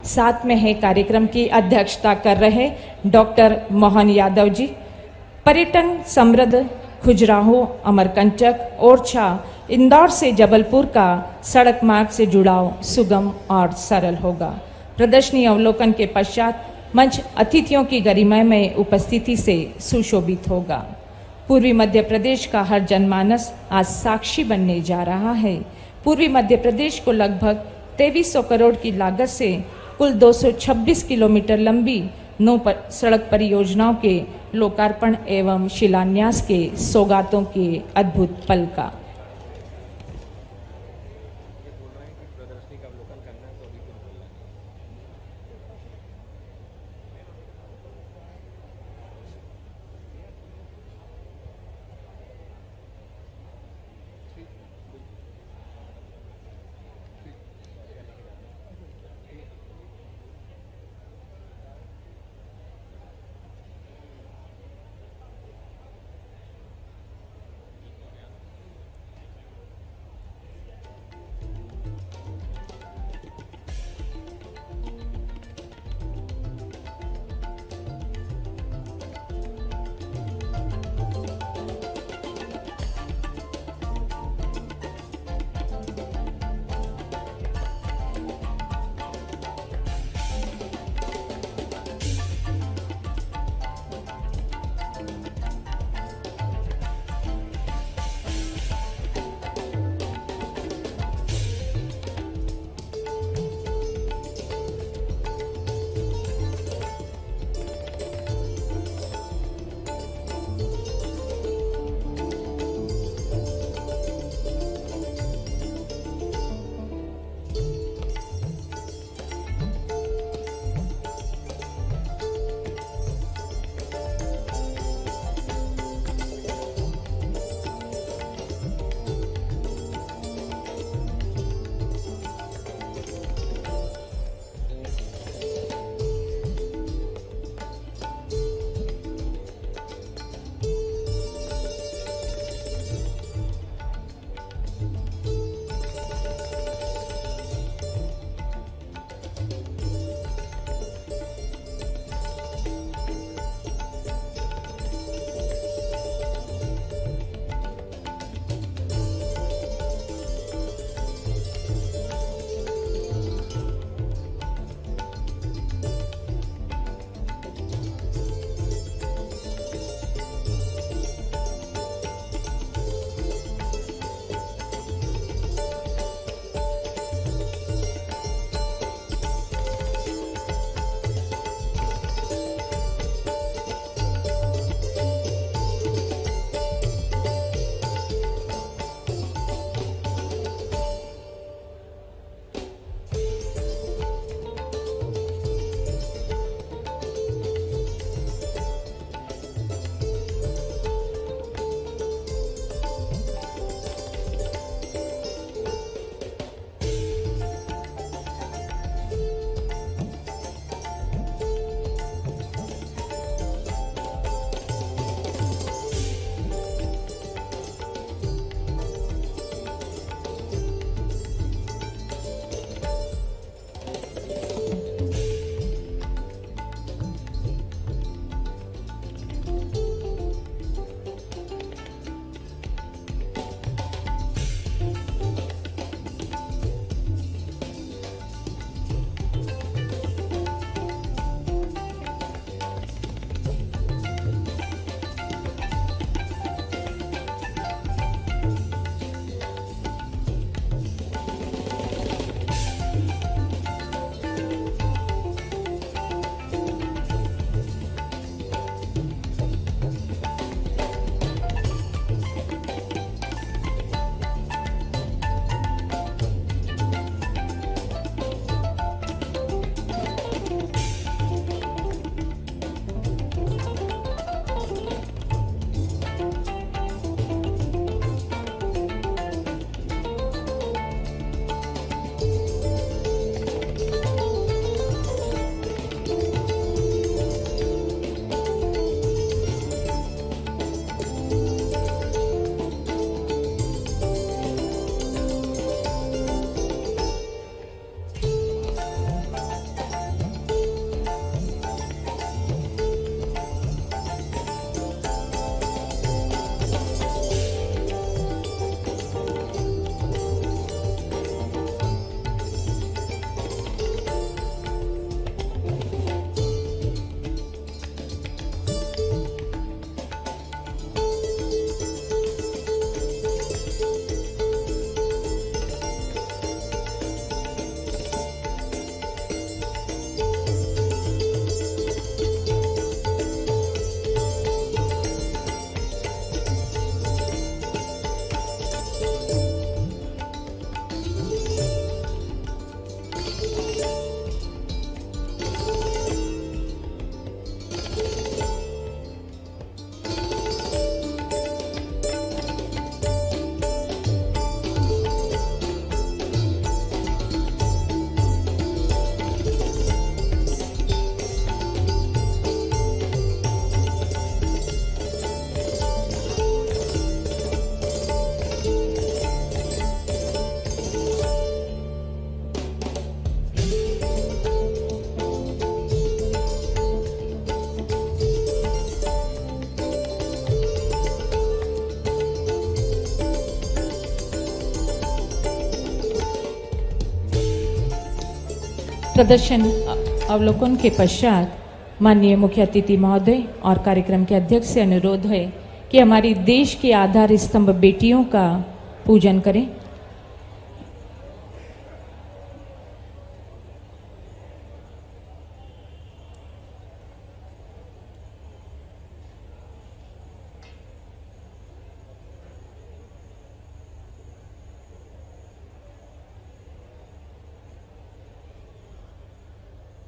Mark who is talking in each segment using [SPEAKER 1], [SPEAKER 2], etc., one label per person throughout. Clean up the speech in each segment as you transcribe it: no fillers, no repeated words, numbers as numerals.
[SPEAKER 1] साथ में है कार्यक्रम की अध्यक्षता कर रहे डॉक्टर मोहन यादव जी। पर्यटन समृद्ध खजुराहो, अमरकंटक, ओरछा, इंदौर से जबलपुर का सड़क मार्ग से जुड़ाव सुगम और सरल होगा। प्रदर्शनी अवलोकन के पश्चात मंच अतिथियों की गरिमामय उपस्थिति से सुशोभित होगा। पूर्वी मध्य प्रदेश का हर जनमानस आज साक्षी बनने जा रहा है। पूर्वी मध्य प्रदेश को लगभग 2300 करोड़ की लागत से कुल 226 किलोमीटर लंबी 9 सड़क परियोजनाओं के लोकार्पण एवं शिलान्यास के सौगातों के अद्भुत पल का प्रदर्शन अवलोकन के पश्चात माननीय मुख्य अतिथि महोदय और कार्यक्रम के अध्यक्ष से अनुरोध है कि हमारी देश के आधार स्तंभ बेटियों का पूजन करें।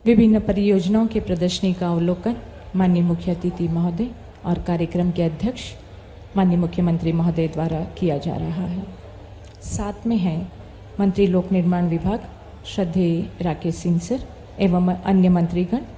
[SPEAKER 1] विभिन्न परियोजनाओं के प्रदर्शनी का अवलोकन माननीय मुख्य अतिथि महोदय और कार्यक्रम के अध्यक्ष माननीय मुख्यमंत्री महोदय द्वारा किया जा रहा है। साथ में है मंत्री लोक निर्माण विभाग श्रद्धेय राकेश सिंह सर एवं अन्य मंत्रीगण।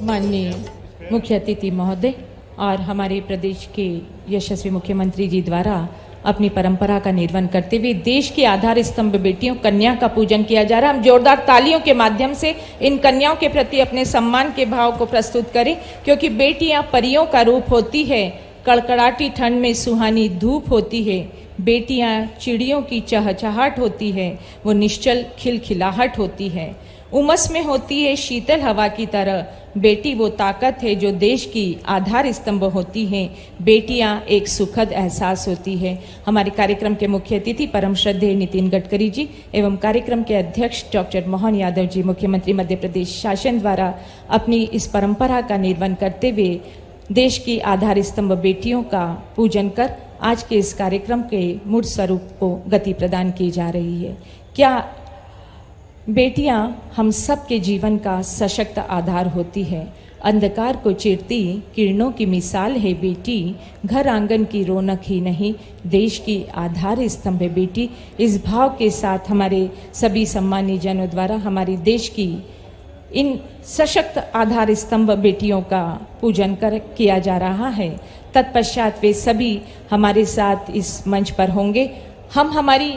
[SPEAKER 1] माननीय मुख्य अतिथि महोदय और हमारे प्रदेश के यशस्वी मुख्यमंत्री जी द्वारा अपनी परंपरा का निर्वहन करते हुए देश के आधार स्तंभ बेटियों कन्या का पूजन किया जा रहा है। हम जोरदार तालियों के माध्यम से इन कन्याओं के प्रति अपने सम्मान के भाव को प्रस्तुत करें, क्योंकि बेटियां परियों का रूप होती है, कड़कड़ाटी ठंड में सुहानी धूप होती है, बेटियां चिड़ियों की चहचहाट होती है, वो निश्चल खिलखिलाहट होती है, उमस में होती है शीतल हवा की तरह, बेटी वो ताकत है जो देश की आधार स्तंभ होती है, बेटियां एक सुखद एहसास होती है। हमारे कार्यक्रम के मुख्य अतिथि परम श्रद्धेय नितिन गडकरी जी एवं कार्यक्रम के अध्यक्ष डॉक्टर मोहन यादव जी मुख्यमंत्री मध्य प्रदेश शासन द्वारा अपनी इस परंपरा का निर्वहन करते हुए देश की आधार स्तंभ बेटियों का पूजन कर आज के इस कार्यक्रम के मूल स्वरूप को गति प्रदान की जा रही है। क्या बेटियां हम सब के जीवन का सशक्त आधार होती है, अंधकार को चीरती किरणों की मिसाल है बेटी, घर आंगन की रौनक ही नहीं देश की आधार स्तंभ है बेटी। इस भाव के साथ हमारे सभी सम्मानीय जनों द्वारा हमारे देश की इन सशक्त आधार स्तंभ बेटियों का पूजन किया जा रहा है। तत्पश्चात वे सभी हमारे साथ इस मंच पर होंगे। हम हमारी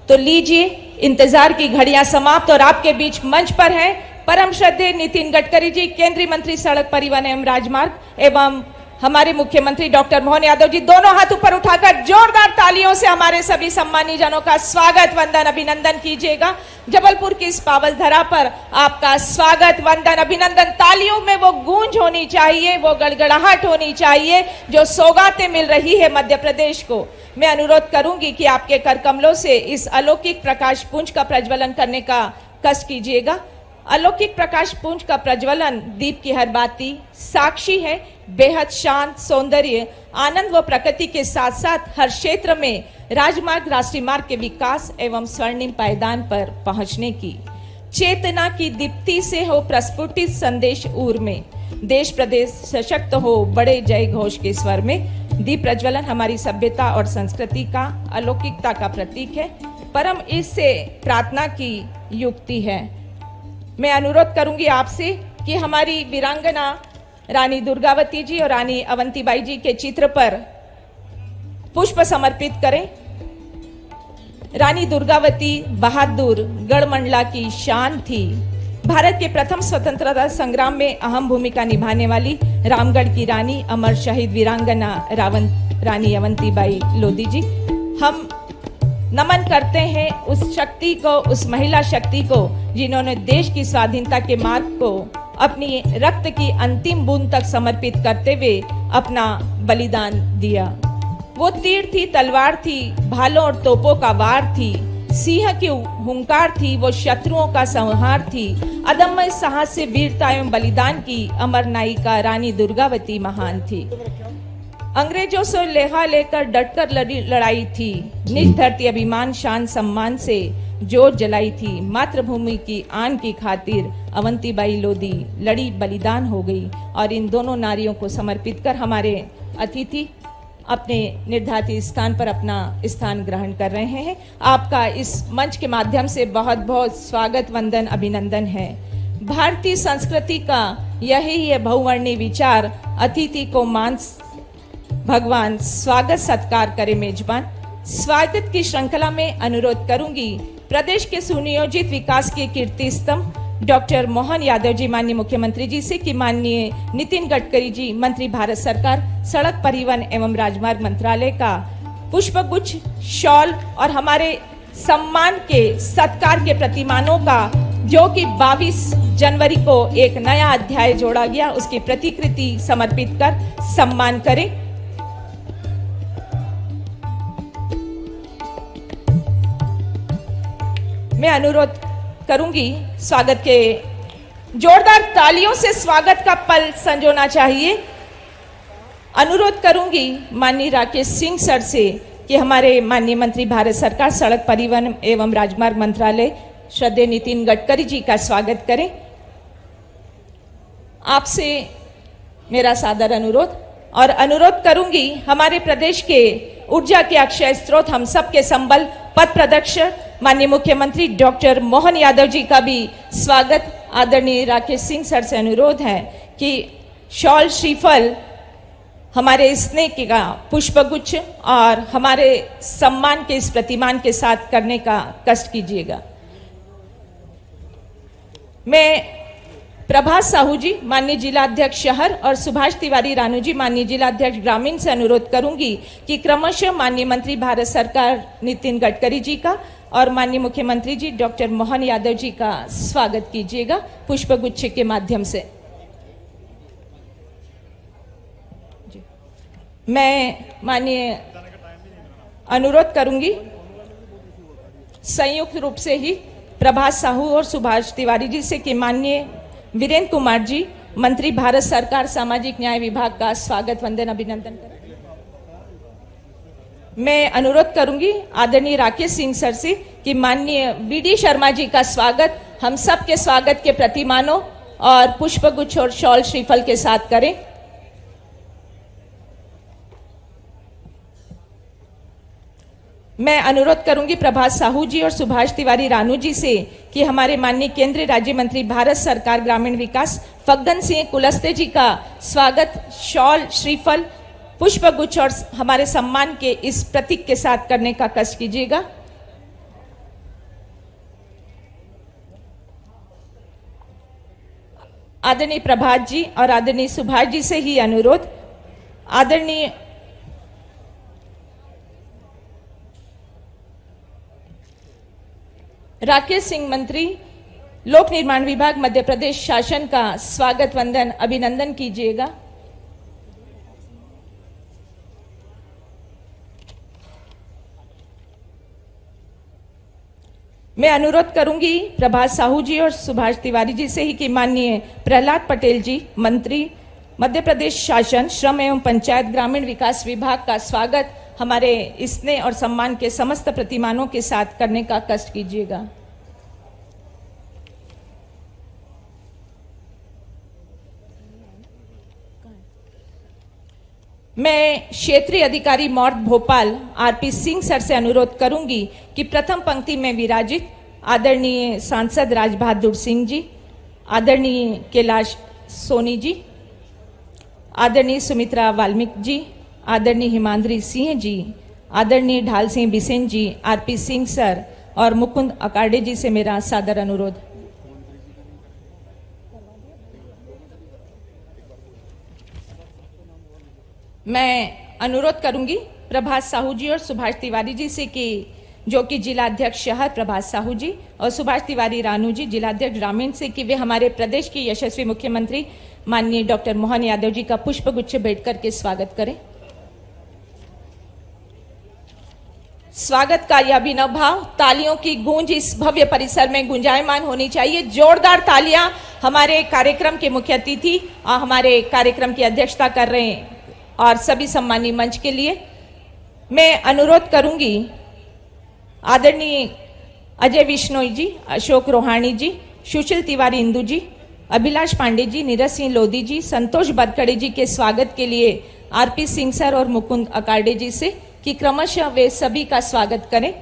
[SPEAKER 1] तो लीजिए इंतजार की घड़ियां समाप्त और आपके बीच मंच पर हैं परम श्रद्धेय नितिन गडकरी जी, केंद्रीय मंत्री सड़क परिवहन एवं राजमार्ग एवं हमारे मुख्यमंत्री डॉक्टर मोहन यादव जी। दोनों हाथ ऊपर उठाकर जोरदार तालियों से हमारे सभी सम्मानीय जनों का स्वागत वंदन अभिनंदन कीजिएगा। जबलपुर की इस पावन धरा पर आपका स्वागत वंदन अभिनंदन। तालियों में वो गूंज होनी चाहिए, वो गड़गड़ाहट होनी चाहिए जो सौगातें मिल रही है मध्य प्रदेश को। मैं अनुरोध करूंगी कि आपके कर कमलों से इस अलौकिक प्रकाश पुंज का प्रज्वलन करने का कष्ट कीजिएगा। अलौकिक प्रकाश पुंज का प्रज्वलन दीप की हर बाती साक्षी है बेहद शांत सौंदर्य आनंद व प्रकृति के साथ साथ हर क्षेत्र में राजमार्ग राष्ट्रीय मार्ग के विकास एवं स्वर्णिम पायदान पर पहुंचने की चेतना की दीप्ति से हो प्रस्फुटित संदेश ऊर में देश प्रदेश सशक्त हो बड़े जय घोष के स्वर में दीप प्रज्वलन हमारी सभ्यता और संस्कृति का अलौकिकता का प्रतीक है। परम इससे प्रार्थना की युक्ति है। मैं अनुरोध करूंगी आपसे कि हमारी वीरांगना रानी दुर्गावती जी और रानी अवंतीबाई जी के चित्र पर पुष्प समर्पित करें। रानी दुर्गावती बहादुर गढ़मंडला की शान थी। भारत के प्रथम स्वतंत्रता संग्राम में अहम भूमिका निभाने वाली रामगढ़ की रानी अमर शहीद वीरांगना रानी अवंतीबाई लोधी जी। हम नमन करते हैं उस शक्ति को, उस महिला शक्ति को जिन्होंने देश की स्वाधीनता के मार्ग को अपनी रक्त की अंतिम बूंद तक समर्पित करते हुए अपना बलिदान दिया। वो तीर थी, तलवार थी, भालों और तोपों का वार थी, सिंह की हुंकार थी, वो शत्रुओं का संहार थी। अदम्य साहस से वीरता एवं बलिदान की अमर नायिका रानी दुर्गावती महान थी। अंग्रेजों से लेहा लेकर डटकर लड़ाई थी। निज धरती अभिमान शान सम्मान से जोत जलाई थी। मातृभूमि की आन की खातिर अवंतीबाई लोधी लड़ी बलिदान हो गई। और इन दोनों नारियों को समर्पित कर हमारे अतिथि अपने निर्धारित स्थान पर अपना स्थान ग्रहण कर रहे हैं। आपका इस मंच के माध्यम से बहुत बहुत स्वागत वंदन अभिनंदन है। भारतीय संस्कृति का यही है बहुवर्णीय विचार, अतिथि को मान भगवान, स्वागत सत्कार करे मेजबान। स्वागत की श्रृंखला में अनुरोध करूंगी प्रदेश के सुनियोजित विकास के कीर्ति स्तंभ डॉक्टर मोहन यादव जी माननीय मुख्यमंत्री जी से कि माननीय नितिन गडकरी जी मंत्री भारत सरकार सड़क परिवहन एवं राजमार्ग मंत्रालय का पुष्पगुच्छ, शॉल और हमारे सम्मान के सत्कार के प्रतिमानों का जो कि 22 जनवरी को एक नया अध्याय जोड़ा गया उसकी प्रतिकृति समर्पित कर सम्मान करें। मैं अनुरोध करूंगी स्वागत के जोरदार तालियों से स्वागत का पल संजोना चाहिए। अनुरोध करूंगी माननीय राकेश सिंह सर से कि हमारे माननीय मंत्री भारत सरकार सड़क परिवहन एवं राजमार्ग मंत्रालय श्रद्धेय नितिन गडकरी जी का स्वागत करें। आपसे मेरा सादर अनुरोध और अनुरोध करूंगी हमारे प्रदेश के ऊर्जा के अक्षय स्रोत हम सबके संबल पथ प्रदर्शक माननीय मुख्यमंत्री डॉक्टर मोहन यादव जी का भी स्वागत। आदरणीय राकेश सिंह सर से अनुरोध है कि शॉल, श्रीफल, हमारे स्नेह का पुष्पगुच्छ और हमारे सम्मान के इस प्रतिमान के साथ करने का कष्ट कीजिएगा। मैं प्रभास साहू जी माननीय जिलाध्यक्ष शहर और सुभाष तिवारी रानू जी माननीय जिलाध्यक्ष ग्रामीण से अनुरोध करूंगी कि क्रमशः माननीय मंत्री भारत सरकार नितिन गडकरी जी का और माननीय मुख्यमंत्री जी डॉक्टर मोहन यादव जी का स्वागत कीजिएगा पुष्पगुच्छ के माध्यम से। मैं माननीय अनुरोध करूंगी संयुक्त रूप से ही प्रभास साहू और सुभाष तिवारी जी से कि माननीय वीरेंद्र कुमार जी मंत्री भारत सरकार सामाजिक न्याय विभाग का स्वागत वंदन अभिनंदन करें। मैं अनुरोध करूंगी आदरणीय राकेश सिंह सर से कि माननीय वीडी शर्मा जी का स्वागत हम सब के स्वागत के प्रतिमानों और पुष्पगुच्छ और शॉल श्रीफल के साथ करें। मैं अनुरोध करूंगी प्रभास साहू जी और सुभाष तिवारी रानू जी से कि हमारे माननीय केंद्रीय राज्य मंत्री भारत सरकार ग्रामीण विकास फग्गन सिंह कुलस्ते जी का स्वागत शॉल, श्रीफल, पुष्पगुच्छ और हमारे सम्मान के इस प्रतीक के साथ करने का कष्ट कीजिएगा। आदरणीय प्रभात जी और आदरणीय सुभाष जी से ही अनुरोध। आदरणीय राकेश सिंह मंत्री लोक निर्माण विभाग मध्य प्रदेश शासन का स्वागत वंदन अभिनंदन कीजिएगा। मैं अनुरोध करूंगी प्रभात साहू जी और सुभाष तिवारी जी से ही कि माननीय प्रहलाद पटेल जी, मंत्री मध्य प्रदेश शासन, श्रम एवं पंचायत ग्रामीण विकास विभाग का स्वागत हमारे स्नेह और सम्मान के समस्त प्रतिमानों के साथ करने का कष्ट कीजिएगा। मैं क्षेत्रीय अधिकारी मॉर्थ भोपाल आरपी सिंह सर से अनुरोध करूंगी कि प्रथम पंक्ति में विराजित आदरणीय सांसद राज बहादुर सिंह जी, आदरणीय कैलाश सोनी जी, आदरणीय सुमित्रा वाल्मीकि जी, आदरणीय हिमांद्री सिंह जी, आदरणीय ढाल सिंह बिसेन जी, आरपी सिंह सर और मुकुंद अकार्डे जी से मेरा सादर अनुरोध। मैं अनुरोध करूंगी प्रभात साहू जी और सुभाष तिवारी जी से कि जो कि जिला अध्यक्ष शहर प्रभात साहू जी और सुभाष तिवारी रानू जी जिला अध्यक्ष ग्रामीण से कि वे हमारे प्रदेश के यशस्वी मुख्यमंत्री माननीय डॉक्टर मोहन यादव जी का पुष्प गुच्छ भेंट करके स्वागत करें। स्वागत का यह अभिनव भाव, तालियों की गूंज इस भव्य परिसर में गुंजायमान होनी चाहिए। जोरदार तालियां हमारे कार्यक्रम के मुख्य अतिथि और हमारे कार्यक्रम की अध्यक्षता कर रहे हैं और सभी सम्मानीय मंच के लिए। मैं अनुरोध करूंगी आदरणीय अजय विश्नोई जी, अशोक रोहाणी जी, सुशील तिवारी इंदू जी, अभिलाष पांडे जी, नीरज सिंह लोधी जी, संतोष बरकड़े जी के स्वागत के लिए आरपी सिंह सर और मुकुंद अकार्डे जी से कि क्रमशः वे सभी का स्वागत करें।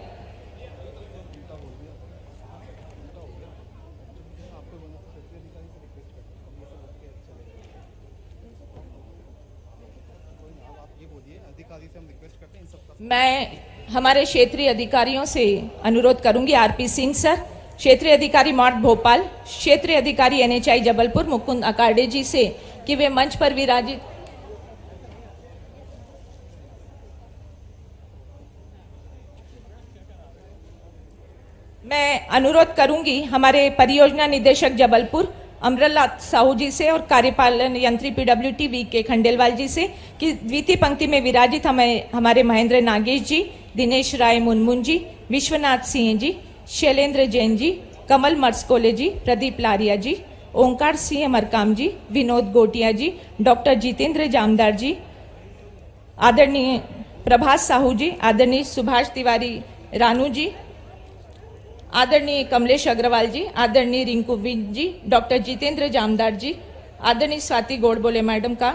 [SPEAKER 1] मैं हमारे क्षेत्रीय अधिकारियों से अनुरोध करूंगी आरपी सिंह सर, क्षेत्रीय अधिकारी मॉर्थ भोपाल, क्षेत्रीय अधिकारी एनएचआई जबलपुर मुकुंद अकार्डे जी से कि वे मंच पर विराजित। मैं अनुरोध करूंगी हमारे परियोजना निदेशक जबलपुर अमरला साहू जी से और कार्यपालन यंत्री पीडब्ल्यूटी वी के खंडेलवाल जी से कि द्वितीय पंक्ति में विराजित हमारे महेंद्र नागेश जी, दिनेश राय मुनमुन जी, विश्वनाथ सिंह जी, शैलेंद्र जैन जी, कमल मर्सकोले जी, प्रदीप लारिया जी, ओंकार सिंह मरकाम जी, विनोद गोटिया जी, डॉक्टर जितेंद्र जामदार जी, आदरणीय प्रभात साहू जी, आदरणीय सुभाष तिवारी रानू जी, आदरणीय कमलेश अग्रवाल जी, आदरणीय रिंकू विज जी, डॉक्टर जितेंद्र जामदार जी, आदरणीय स्वाति गोडबोले मैडम का,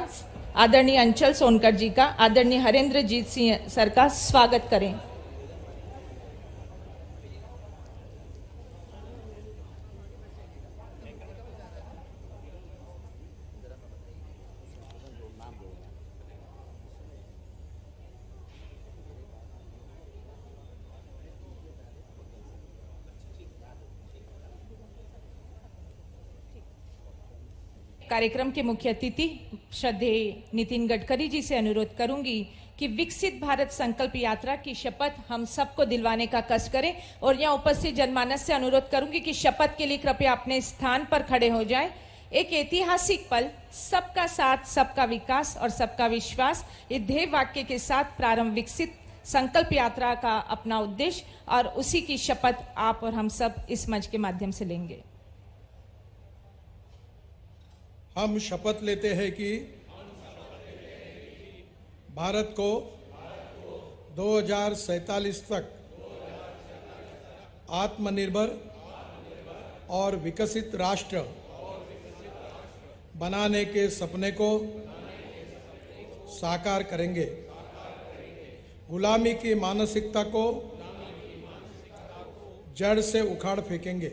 [SPEAKER 1] आदरणीय अंचल सोनकर जी का, आदरणीय हरेंद्र जीत सिंह सर का स्वागत करें। कार्यक्रम के मुख्य अतिथि श्रद्धेय नितिन गडकरी जी से अनुरोध करूंगी कि विकसित भारत संकल्प यात्रा की शपथ हम सबको दिलवाने का कष्ट करें और यहाँ उपस्थित जनमानस से अनुरोध करूंगी कि शपथ के लिए कृपया अपने स्थान पर खड़े हो जाएं। एक ऐतिहासिक पल, सबका साथ, सबका विकास और सबका विश्वास, इस ध्येय वाक्य के साथ प्रारंभ विकसित संकल्प यात्रा का अपना उद्देश्य और उसी की शपथ आप और हम सब इस मंच के माध्यम से लेंगे।
[SPEAKER 2] हम शपथ लेते हैं कि भारत को 2047 तक आत्मनिर्भर और विकसित राष्ट्र बनाने के सपने को साकार करेंगे। गुलामी की मानसिकता को जड़ से उखाड़ फेंकेंगे।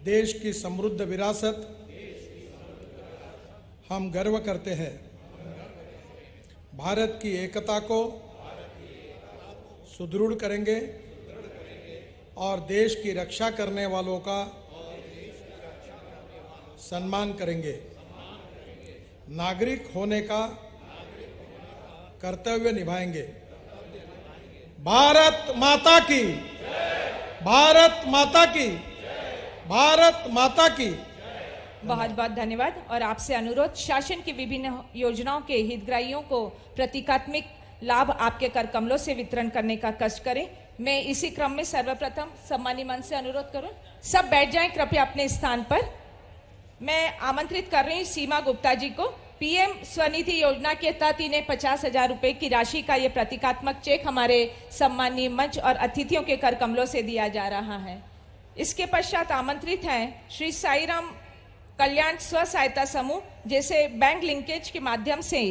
[SPEAKER 2] देश की समृद्ध विरासत हम गर्व करते हैं। भारत की एकता को सुदृढ़ करेंगे और देश की रक्षा करने वालों का सम्मान करेंगे। नागरिक होने का कर्तव्य निभाएंगे। भारत माता की, भारत माता की, भारत माता की।
[SPEAKER 1] बहुत बहुत धन्यवाद। और आपसे अनुरोध, शासन की विभिन्न योजनाओं के हितग्राहियों को प्रतीकात्मक लाभ आपके कर कमलों से वितरण करने का कष्ट करें। मैं इसी क्रम में सर्वप्रथम सम्मानी मंच से अनुरोध करूं, सब बैठ जाएं कृपया अपने स्थान पर। मैं आमंत्रित कर रही हूं सीमा गुप्ता जी को। पीएम स्वनिधि योजना के तहत इन्हें 50,000 रुपए की राशि का ये प्रतीकात्मक चेक हमारे सम्मानीय मंच और अतिथियों के कर कमलों से दिया जा रहा है। इसके पश्चात आमंत्रित हैं श्री साईराम कल्याण स्व सहायता समूह, जैसे बैंक लिंकेज के माध्यम से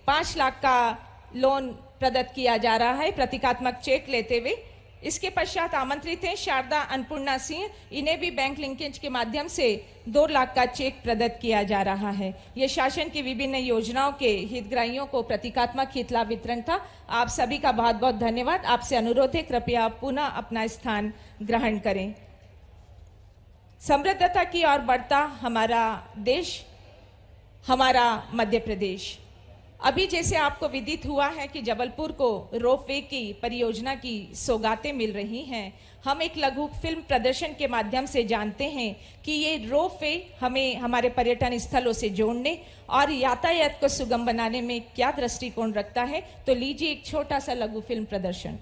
[SPEAKER 1] 5 लाख का लोन प्रदत्त किया जा रहा है प्रतीकात्मक चेक लेते हुए। इसके पश्चात आमंत्रित हैं शारदा अन्नपूर्णा सिंह, इन्हें भी बैंक लिंकेज के माध्यम से 2 लाख का चेक प्रदत्त किया जा रहा है। ये शासन की विभिन्न योजनाओं के हितग्राहियों को प्रतीकात्मक हित लाभ वितरण था। आप सभी का बहुत बहुत धन्यवाद। आपसे अनुरोध है कृपया पुनः अपना स्थान ग्रहण करें। समृद्धता की ओर बढ़ता हमारा देश, हमारा मध्य प्रदेश। अभी जैसे आपको विदित हुआ है कि जबलपुर को रोपवे की परियोजना की सौगातें मिल रही हैं। हम एक लघु फिल्म प्रदर्शन के माध्यम से जानते हैं कि ये रोपवे हमें हमारे पर्यटन स्थलों से जोड़ने और यातायात को सुगम बनाने में क्या दृष्टिकोण रखता है। तो लीजिए एक छोटा सा लघु फिल्म प्रदर्शन।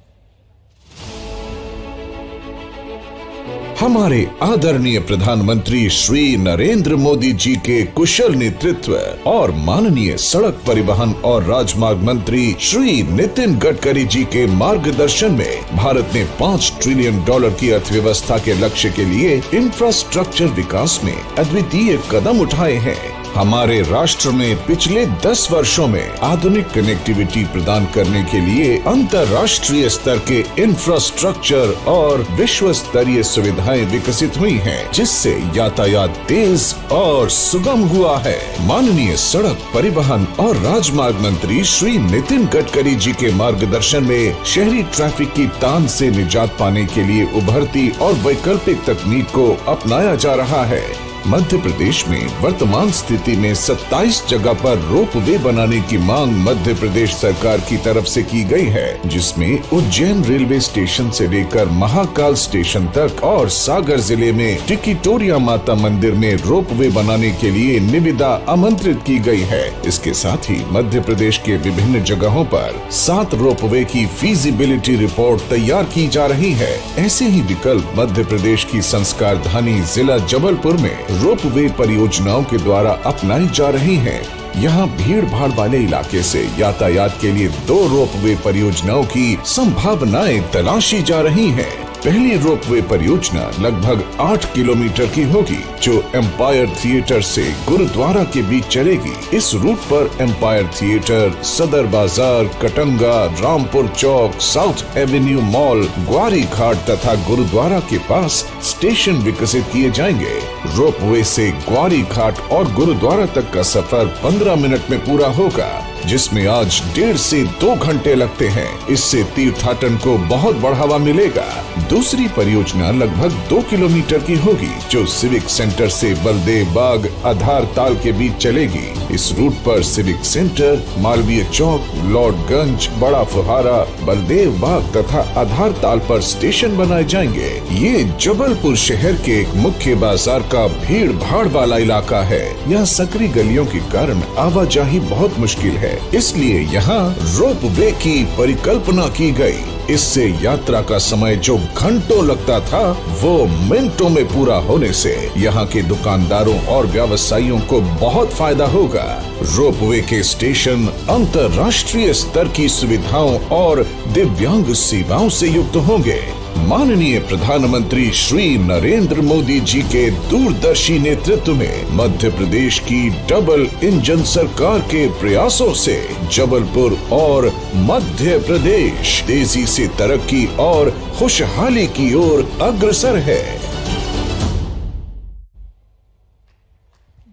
[SPEAKER 3] हमारे आदरणीय प्रधानमंत्री श्री नरेंद्र मोदी जी के कुशल नेतृत्व और माननीय सड़क परिवहन और राजमार्ग मंत्री श्री नितिन गडकरी जी के मार्गदर्शन में भारत ने $5 ट्रिलियन की अर्थव्यवस्था के लक्ष्य के लिए इंफ्रास्ट्रक्चर विकास में अद्वितीय कदम उठाए हैं। हमारे राष्ट्र में पिछले 10 वर्षों में आधुनिक कनेक्टिविटी प्रदान करने के लिए अंतर्राष्ट्रीय स्तर के इंफ्रास्ट्रक्चर और विश्व स्तरीय सुविधाएं विकसित हुई हैं, जिससे यातायात तेज और सुगम हुआ है। माननीय सड़क परिवहन और राजमार्ग मंत्री श्री नितिन गडकरी जी के मार्गदर्शन में शहरी ट्रैफिक की तान से निजात पाने के लिए उभरती और वैकल्पिक तकनीक को अपनाया जा रहा है। मध्य प्रदेश में वर्तमान स्थिति में 27 जगह पर रोपवे बनाने की मांग मध्य प्रदेश सरकार की तरफ से की गई है, जिसमें उज्जैन रेलवे स्टेशन से लेकर महाकाल स्टेशन तक और सागर जिले में टिकिटोरिया माता मंदिर में रोपवे बनाने के लिए निविदा आमंत्रित की गई है। इसके साथ ही मध्य प्रदेश के विभिन्न जगहों पर 7 रोपवे की फीजिबिलिटी रिपोर्ट तैयार की जा रही है। ऐसे ही विकल्प मध्य प्रदेश की संस्कार धानी जिला जबलपुर में रोपवे परियोजनाओं के द्वारा अपनाई जा रही हैं। यहाँ भीड़ भाड़ वाले इलाके से यातायात के लिए 2 रोपवे परियोजनाओं की संभावनाएं तलाशी जा रही हैं। पहली रोपवे परियोजना लगभग 8 किलोमीटर की होगी, जो एम्पायर थिएटर से गुरुद्वारा के बीच चलेगी। इस रूट पर एम्पायर थिएटर, सदर बाजार, कटंगा, रामपुर चौक, south Avenue mall, Gwari Ghat तथा गुरुद्वारा के पास स्टेशन विकसित किए जाएंगे। रोपवे से ग्वारी घाट और गुरुद्वारा तक का सफर 15 मिनट में पूरा होगा, जिसमें आज 1.5 से 2 घंटे लगते हैं। इससे तीर्थाटन को बहुत बढ़ावा मिलेगा। दूसरी परियोजना लगभग 2 किलोमीटर की होगी, जो सिविक सेंटर से बलदेव बाग, आधार ताल के बीच चलेगी। इस रूट पर सिविक सेंटर, मालवीय चौक, लॉर्डगंज, बड़ा फुहारा, बलदेव बाग तथा आधार ताल पर स्टेशन बनाए जाएंगे। ये जबलपुर शहर के एक मुख्य बाजार का भीड़ भाड़ वाला इलाका है। यहाँ सकरी गलियों के कारण आवाजाही बहुत मुश्किल है, इसलिए यहाँ रोपवे की परिकल्पना की गई। इससे यात्रा का समय जो घंटों लगता था, वो मिनटों में पूरा होने से यहाँ के दुकानदारों और व्यवसायियों को बहुत फायदा होगा। रोपवे के स्टेशन अंतर्राष्ट्रीय स्तर की सुविधाओं और दिव्यांग सेवाओं से युक्त होंगे। माननीय प्रधानमंत्री श्री नरेंद्र मोदी जी के दूरदर्शी नेतृत्व में मध्य प्रदेश की डबल इंजन सरकार के प्रयासों से जबलपुर और मध्य प्रदेश तेजी से तरक्की और खुशहाली की ओर अग्रसर है।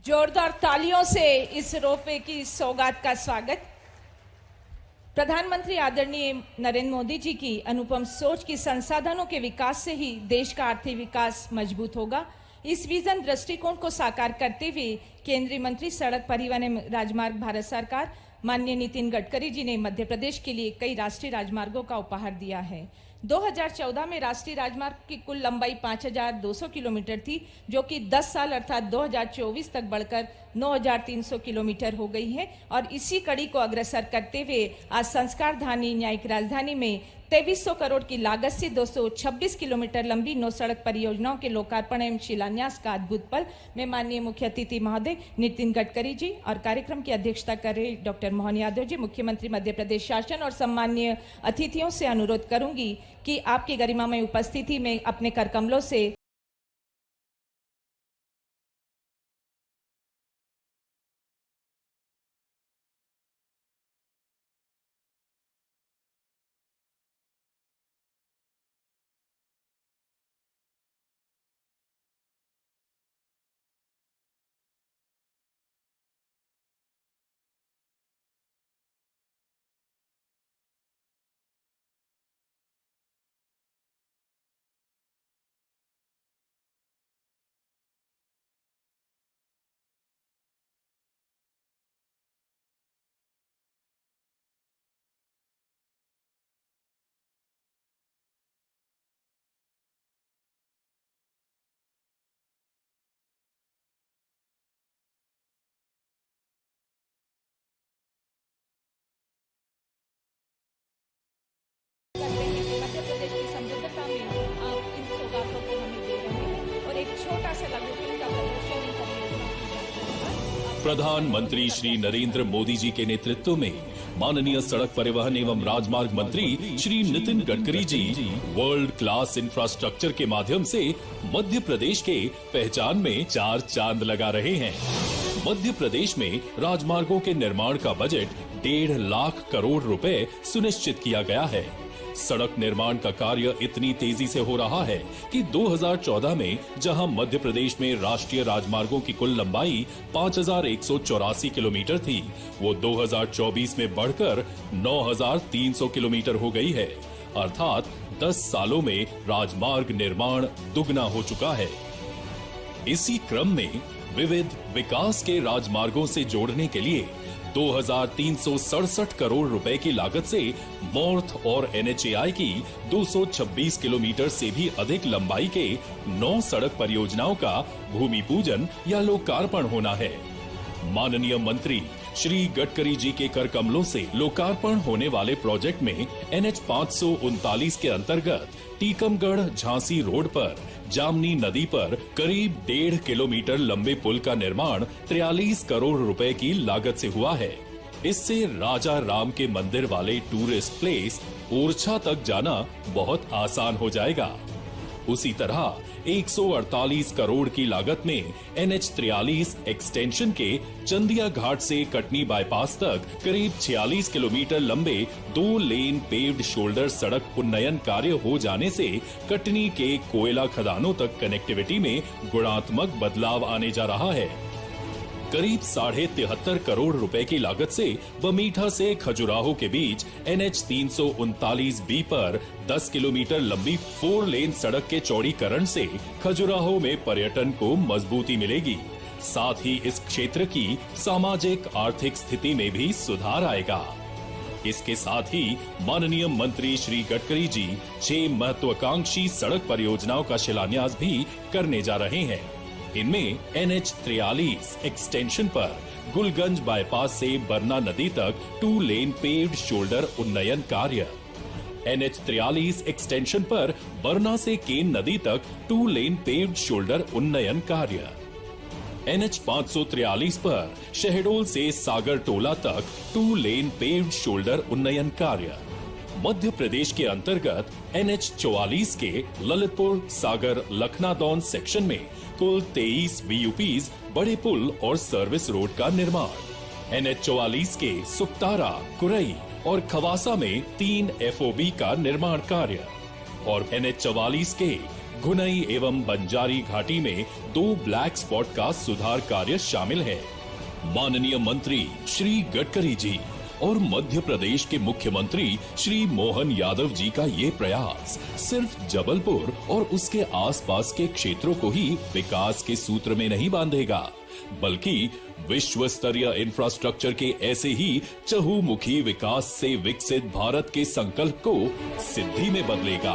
[SPEAKER 1] जोरदार तालियों से इस रोपवे की सौगात का स्वागत। प्रधानमंत्री आदरणीय नरेंद्र मोदी जी की अनुपम सोच की संसाधनों के विकास से ही देश का आर्थिक विकास मजबूत होगा। इस विजन दृष्टिकोण को साकार करते हुए केंद्रीय मंत्री सड़क परिवहन एवं राजमार्ग भारत सरकार माननीय नितिन गडकरी जी ने मध्य प्रदेश के लिए कई राष्ट्रीय राजमार्गों का उपहार दिया है, 2014 में राष्ट्रीय राजमार्ग की कुल लंबाई 5,200 किलोमीटर थी, जो कि 10 साल अर्थात 2024 तक बढ़कर 9,300 किलोमीटर हो गई है। और इसी कड़ी को अग्रसर करते हुए आज संस्कार धानी न्यायिक राजधानी में 2300 करोड़ की लागत से 226 किलोमीटर लंबी 9 सड़क परियोजनाओं के लोकार्पण एवं शिलान्यास का अद्भुत पल में माननीय मुख्य अतिथि महोदय नितिन गडकरी जी और कार्यक्रम की अध्यक्षता कर रहे डॉक्टर मोहन यादव जी, मुख्यमंत्री मध्य प्रदेश शासन और सम्माननीय अतिथियों से अनुरोध करूंगी कि आपकी गरिमामय उपस्थिति में अपने कर कमलों से मध्य प्रदेश की समृद्धता में आप इन सौगातों को हमें दे रहे हैं और एक छोटा सा लघु फिल्म का प्रदर्शन
[SPEAKER 4] प्रधानमंत्री श्री नरेंद्र मोदी जी के नेतृत्व में माननीय सड़क परिवहन एवं राजमार्ग मंत्री Shri Nitin Gadkari ji world class infrastructure के माध्यम से मध्य प्रदेश के पहचान में 4 चांद लगा रहे हैं। मध्य प्रदेश में राजमार्गों के निर्माण का बजट 1.5 लाख करोड़ रुपए सुनिश्चित किया गया है। सड़क निर्माण का कार्य इतनी तेजी से हो रहा है कि 2014 में जहां मध्य प्रदेश में राष्ट्रीय राजमार्गों की कुल लंबाई 5,184 किलोमीटर थी, वो 2024 में बढ़कर 9,300 किलोमीटर हो गई है। अर्थात 10 सालों में राजमार्ग निर्माण दुगना हो चुका है। इसी क्रम में विविध विकास के राजमार्गों से जोड़ने के लिए 2,367 करोड़ रुपए की लागत से मॉर्थ और NHAI की 226 किलोमीटर से भी अधिक लंबाई के 9 सड़क परियोजनाओं का भूमि पूजन या लोकार्पण होना है। माननीय मंत्री श्री गडकरी जी के कर कमलों से लोकार्पण होने वाले प्रोजेक्ट में NH 539 के अंतर्गत टीकमगढ़ झांसी रोड पर जामनी नदी पर करीब 1.5 किलोमीटर लंबे पुल का निर्माण 43 करोड़ रुपए की लागत से हुआ है। इससे राजा राम के मंदिर वाले टूरिस्ट प्लेस ओरछा तक जाना बहुत आसान हो जाएगा। उसी तरह 148 करोड़ की लागत में NH 43 एक्सटेंशन के चंदिया घाट से कटनी बाईपास तक करीब 46 किलोमीटर लंबे 2 लेन पेव्ड शोल्डर सड़क उन्नयन कार्य हो जाने से कटनी के कोयला खदानों तक कनेक्टिविटी में गुणात्मक बदलाव आने जा रहा है। करीब 73.5 करोड़ रुपए की लागत से बमीठा से खजुराहो के बीच NH 339B पर 10 किलोमीटर लंबी 4 लेन सड़क के चौड़ीकरण से खजुराहो में पर्यटन को मजबूती मिलेगी। साथ ही इस क्षेत्र की सामाजिक आर्थिक स्थिति में भी सुधार आएगा। इसके साथ ही माननीय मंत्री श्री गडकरी जी 6 महत्वाकांक्षी सड़क परियोजनाओं का शिलान्यास भी करने जा रहे हैं। इनमें NH 43 एक्सटेंशन पर गुलगंज बाईपास से बरना नदी तक 2 लेन पेव्ड शोल्डर उन्नयन कार्य, NH 43 एक्सटेंशन पर बरना से केन नदी तक 2 लेन पेव्ड शोल्डर उन्नयन कार्य, NH 543 पर शहडोल से सागर टोला तक 2 लेन पेव्ड शोल्डर उन्नयन कार्य। मध्य प्रदेश के अंतर्गत NH 44 के ललितपुर सागर लखनादौन सेक्शन में कुल 23 BUPs बड़े पुल और सर्विस रोड का निर्माण, NH 44 के सुक्तारा, कुरई और खवासा में 3 FOB का निर्माण कार्य और NH 44 के घुनई एवं बंजारी घाटी में 2 ब्लैक स्पॉट का सुधार कार्य शामिल है। माननीय मंत्री श्री गडकरी जी और मध्य प्रदेश के मुख्यमंत्री श्री मोहन यादव जी का ये प्रयास सिर्फ जबलपुर और उसके आसपास के क्षेत्रों को ही विकास के सूत्र में नहीं बांधेगा, बल्कि विश्व स्तरीय इंफ्रास्ट्रक्चर के ऐसे ही चहुमुखी विकास से विकसित भारत के संकल्प को सिद्धि में बदलेगा।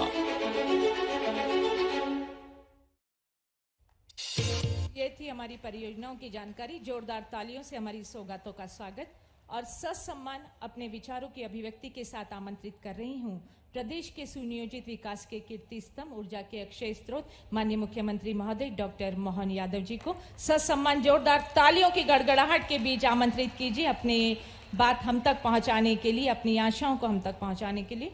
[SPEAKER 1] ये थी हमारी परियोजनाओं की जानकारी। जोरदार तालियों से हमारी सौगातों का स्वागत और ससम्मान अपने विचारों की अभिव्यक्ति के साथ आमंत्रित कर रही हूं प्रदेश के सुनियोजित विकास के कीर्ति स्तंभ, ऊर्जा के अक्षय स्रोत, माननीय मुख्यमंत्री महोदय डॉक्टर मोहन यादव जी को ससम्मान जोरदार तालियों की गड़गड़ाहट के बीच आमंत्रित कीजिए अपनी बात हम तक पहुंचाने के लिए, अपनी आशाओं को हम तक पहुंचाने के लिए।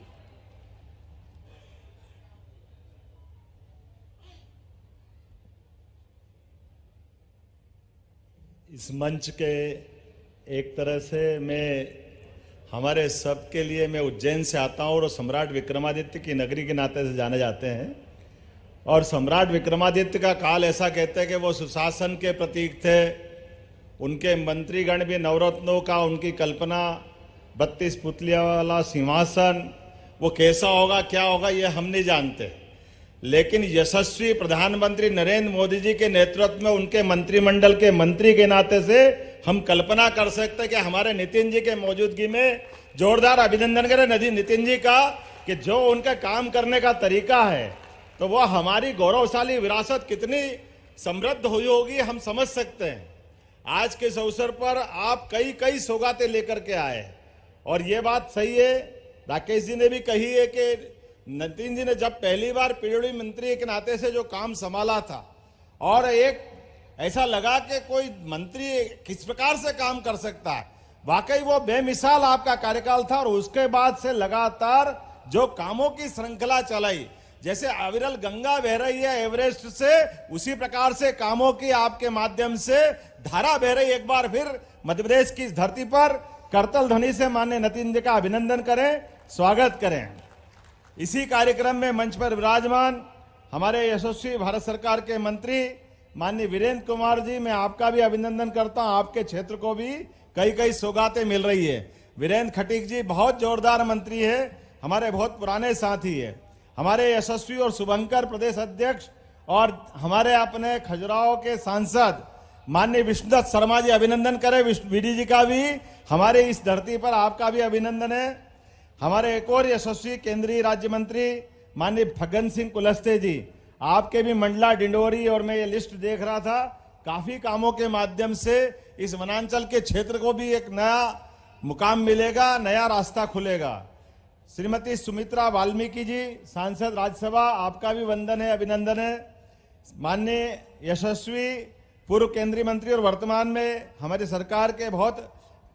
[SPEAKER 5] इस मंच के एक तरह से मैं हमारे सबके लिए, मैं उज्जैन से आता हूँ और सम्राट विक्रमादित्य की नगरी के नाते से जाने जाते हैं। और सम्राट विक्रमादित्य का काल ऐसा कहते हैं कि वो सुशासन के प्रतीक थे। उनके मंत्रीगण भी नवरत्नों का, उनकी कल्पना 32 पुतलियों वाला सिंहासन, वो कैसा होगा क्या होगा ये हम नहीं जानते, लेकिन यशस्वी प्रधानमंत्री नरेंद्र मोदी जी के नेतृत्व में उनके मंत्रिमंडल के मंत्री के नाते से हम कल्पना कर सकते हैं कि हमारे नितिन जी के मौजूदगी में जोरदार अभिनंदन करें नितिन जी का, कि जो उनका काम करने का तरीका है तो वह हमारी गौरवशाली विरासत कितनी समृद्ध हुई होगी हम समझ सकते हैं। आज के इस अवसर पर आप कई कई सौगातें लेकर के आए और ये बात सही है, राकेश जी ने भी कही है कि नितिन जी ने जब पहली बार पीडब्ल्यूडी मंत्री के नाते से जो काम संभाला था और एक ऐसा लगा कि कोई मंत्री किस प्रकार से काम कर सकता है, वाकई वो बेमिसाल आपका कार्यकाल था। और उसके बाद से लगातार जो कामों की श्रृंखला चलाई, जैसे अविरल गंगा बह रही है एवरेस्ट से, उसी प्रकार से कामों की आपके माध्यम से धारा बह रही। एक बार फिर मध्य प्रदेश की धरती पर करतल ध्वनि से माननीय नितिन जी का अभिनंदन करें, स्वागत करें। इसी कार्यक्रम में मंच पर विराजमान हमारे यशस्वी भारत सरकार के मंत्री माननीय वीरेंद्र कुमार जी, मैं आपका भी अभिनंदन करता हूं। आपके क्षेत्र को भी कई कई सौगातें मिल रही है। वीरेंद्र खटीक जी बहुत जोरदार मंत्री है, हमारे बहुत पुराने साथी है। हमारे यशस्वी और शुभंकर प्रदेश अध्यक्ष और हमारे अपने खजुराहो के सांसद माननीय विष्णुदत्त शर्मा जी, अभिनंदन करें वीडी जी का भी। हमारे इस धरती पर आपका भी अभिनंदन है। हमारे एक और यशस्वी केंद्रीय राज्य मंत्री माननीय फग्गन सिंह कुलस्ते जी, आपके भी मंडला डिंडोरी, और मैं ये लिस्ट देख रहा था, काफी कामों के माध्यम से इस वनांचल के क्षेत्र को भी एक नया मुकाम मिलेगा, नया रास्ता खुलेगा। श्रीमती सुमित्रा वाल्मीकि जी, सांसद राज्यसभा, आपका भी वंदन है, अभिनंदन है। माननीय यशस्वी पूर्व केंद्रीय मंत्री और वर्तमान में हमारी सरकार के बहुत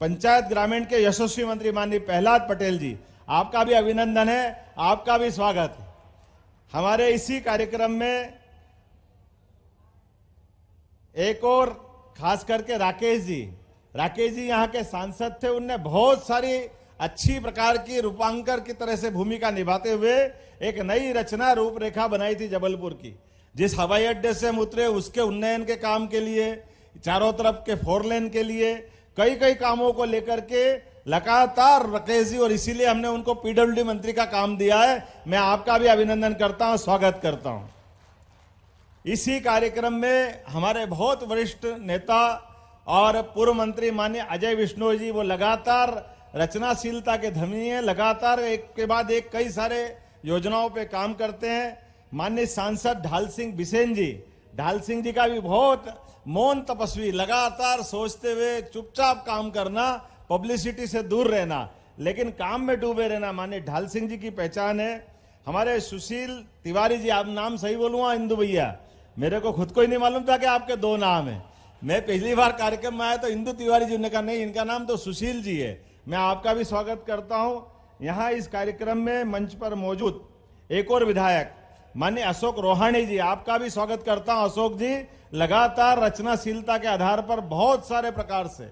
[SPEAKER 5] पंचायत ग्रामीण के यशस्वी मंत्री माननीय प्रहलाद पटेल जी, आपका भी अभिनंदन है, आपका भी स्वागत है। हमारे इसी कार्यक्रम में एक और खास करके राकेश जी यहाँ के सांसद थे। उनने बहुत सारी अच्छी प्रकार की रूपांकर की तरह से भूमिका निभाते हुए एक नई रचना रूपरेखा बनाई थी जबलपुर की। जिस हवाई अड्डे से हम उतरे उसके उन्नयन के काम के लिए, चारों तरफ के 4 लेन के लिए, कई कई कामों को लेकर के लगातार राकेश जी, और इसीलिए हमने उनको पीडब्ल्यूडी मंत्री का काम दिया है। मैं आपका भी अभिनंदन करता हूं, स्वागत करता हूं। इसी कार्यक्रम में हमारे बहुत वरिष्ठ नेता और पूर्व मंत्री माननीय अजय विष्णु जी, वो लगातार रचनाशीलता के धनी है, लगातार एक के बाद एक कई सारे योजनाओं पे काम करते हैं। माननीय सांसद ढाल सिंह बिसेन जी का भी बहुत मौन तपस्वी, लगातार सोचते हुए चुपचाप काम करना, पब्लिसिटी से दूर रहना, लेकिन काम में डूबे रहना, माननीय ढाल सिंह जी की पहचान है। हमारे सुशील तिवारी जी, आप नाम सही बोलूंगा इंदु भैया, मेरे को खुद को ही नहीं मालूम था कि आपके 2 नाम है। मैं पहली बार कार्यक्रम में आया तो इंदु तिवारी जी ने कहा नहीं, इनका नाम तो सुशील जी है। मैं आपका भी स्वागत करता हूं। यहाँ इस कार्यक्रम में मंच पर मौजूद एक और विधायक माननीय अशोक रोहाणी जी, आपका भी स्वागत करता हूं। अशोक जी लगातार रचनाशीलता के आधार पर बहुत सारे प्रकार से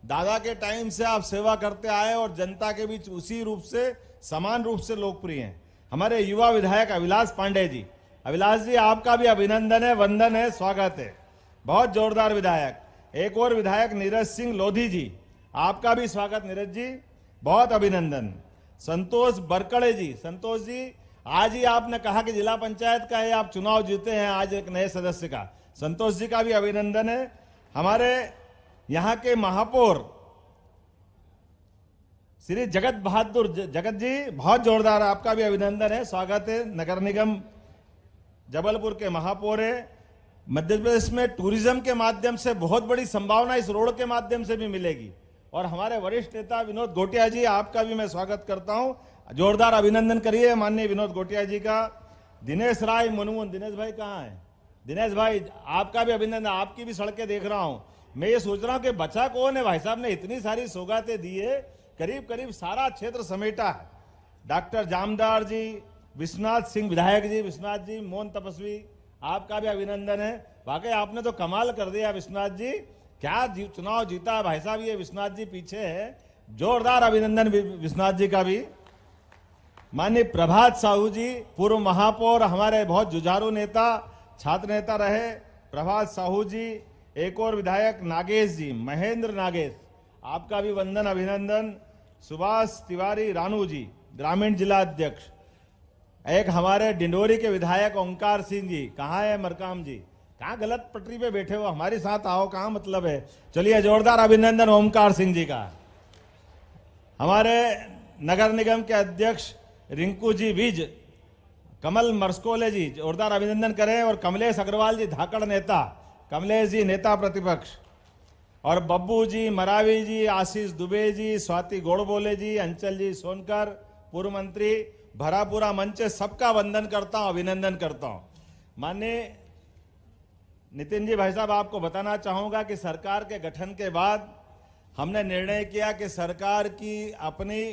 [SPEAKER 5] दादा के टाइम से आप सेवा करते आए और जनता के बीच उसी रूप से समान रूप से लोकप्रिय हैं। हमारे युवा विधायक अभिलाष पांडे जी, अभिलाष जी आपका भी अभिनंदन है, वंदन है, स्वागत है, बहुत जोरदार विधायक। एक और विधायक नीरज सिंह लोधी जी, आपका भी स्वागत नीरज जी, बहुत अभिनंदन। संतोष बरकड़े जी, संतोष जी आज ही आपने कहा कि जिला पंचायत का है, आप चुनाव जीते हैं आज एक नए सदस्य का, संतोष जी का भी अभिनंदन है। हमारे यहाँ के महापौर श्री जगत जी, बहुत जोरदार आपका भी अभिनंदन है, स्वागत है। नगर निगम जबलपुर के महापौर है। मध्य प्रदेश में टूरिज्म के माध्यम से बहुत बड़ी संभावना इस रोड के माध्यम से भी मिलेगी। और हमारे वरिष्ठ नेता विनोद घोटिया जी, आपका भी मैं स्वागत करता हूं, जोरदार अभिनंदन करिए माननीय विनोद घोटिया जी का। दिनेश राय मुनमुन, दिनेश भाई कहाँ है? दिनेश भाई आपका भी अभिनंदन, आपकी भी सड़कें देख रहा हूं। मैं ये सोच रहा हूं कि बचा कौन है? भाई साहब ने इतनी सारी सौगातें दी है, करीब करीब सारा क्षेत्र समेटा है। डॉक्टर जामदार जी, विश्वनाथ सिंह विधायक जी, विश्वनाथ जी, मोहन तपस्वी, आपका भी अभिनंदन है। वाकई आपने तो कमाल कर दिया विश्वनाथ जी, क्या चुनाव जीता भाई साहब। ये विश्वनाथ जी पीछे है, जोरदार अभिनंदन विश्वनाथ जी का भी। माननीय प्रभात साहू जी, पूर्व महापौर, हमारे बहुत जुझारू नेता, छात्र नेता रहे प्रभात साहू जी। एक और विधायक नागेश जी, महेंद्र नागेश, आपका भी वंदन अभिनंदन। सुभाष तिवारी रानू जी, ग्रामीण जिला अध्यक्ष। एक हमारे डिंडोरी के विधायक ओंकार सिंह जी, कहाँ है मरकाम जी? कहाँ गलत पटरी पे बैठे हो, हमारे साथ आओ, कहाँ मतलब है? चलिए जोरदार अभिनंदन ओंकार सिंह जी का। हमारे नगर निगम के अध्यक्ष रिंकू जी विज, कमल मरस्कोले जी, जोरदार अभिनंदन करें। और कमलेश अग्रवाल जी, धाकड़ नेता, कमलेश जी नेता प्रतिपक्ष। और बब्बू जी, मरावी जी, आशीष दुबे जी, स्वाति गोड़बोले जी, अंचल जी सोनकर, पूर्व मंत्री, भरा पूरा मंच, सबका वंदन करता हूं, अभिनंदन करता हूं। माननीय नितिन जी भाई साहब, आपको बताना चाहूंगा कि सरकार के गठन के बाद हमने निर्णय किया कि सरकार की अपनी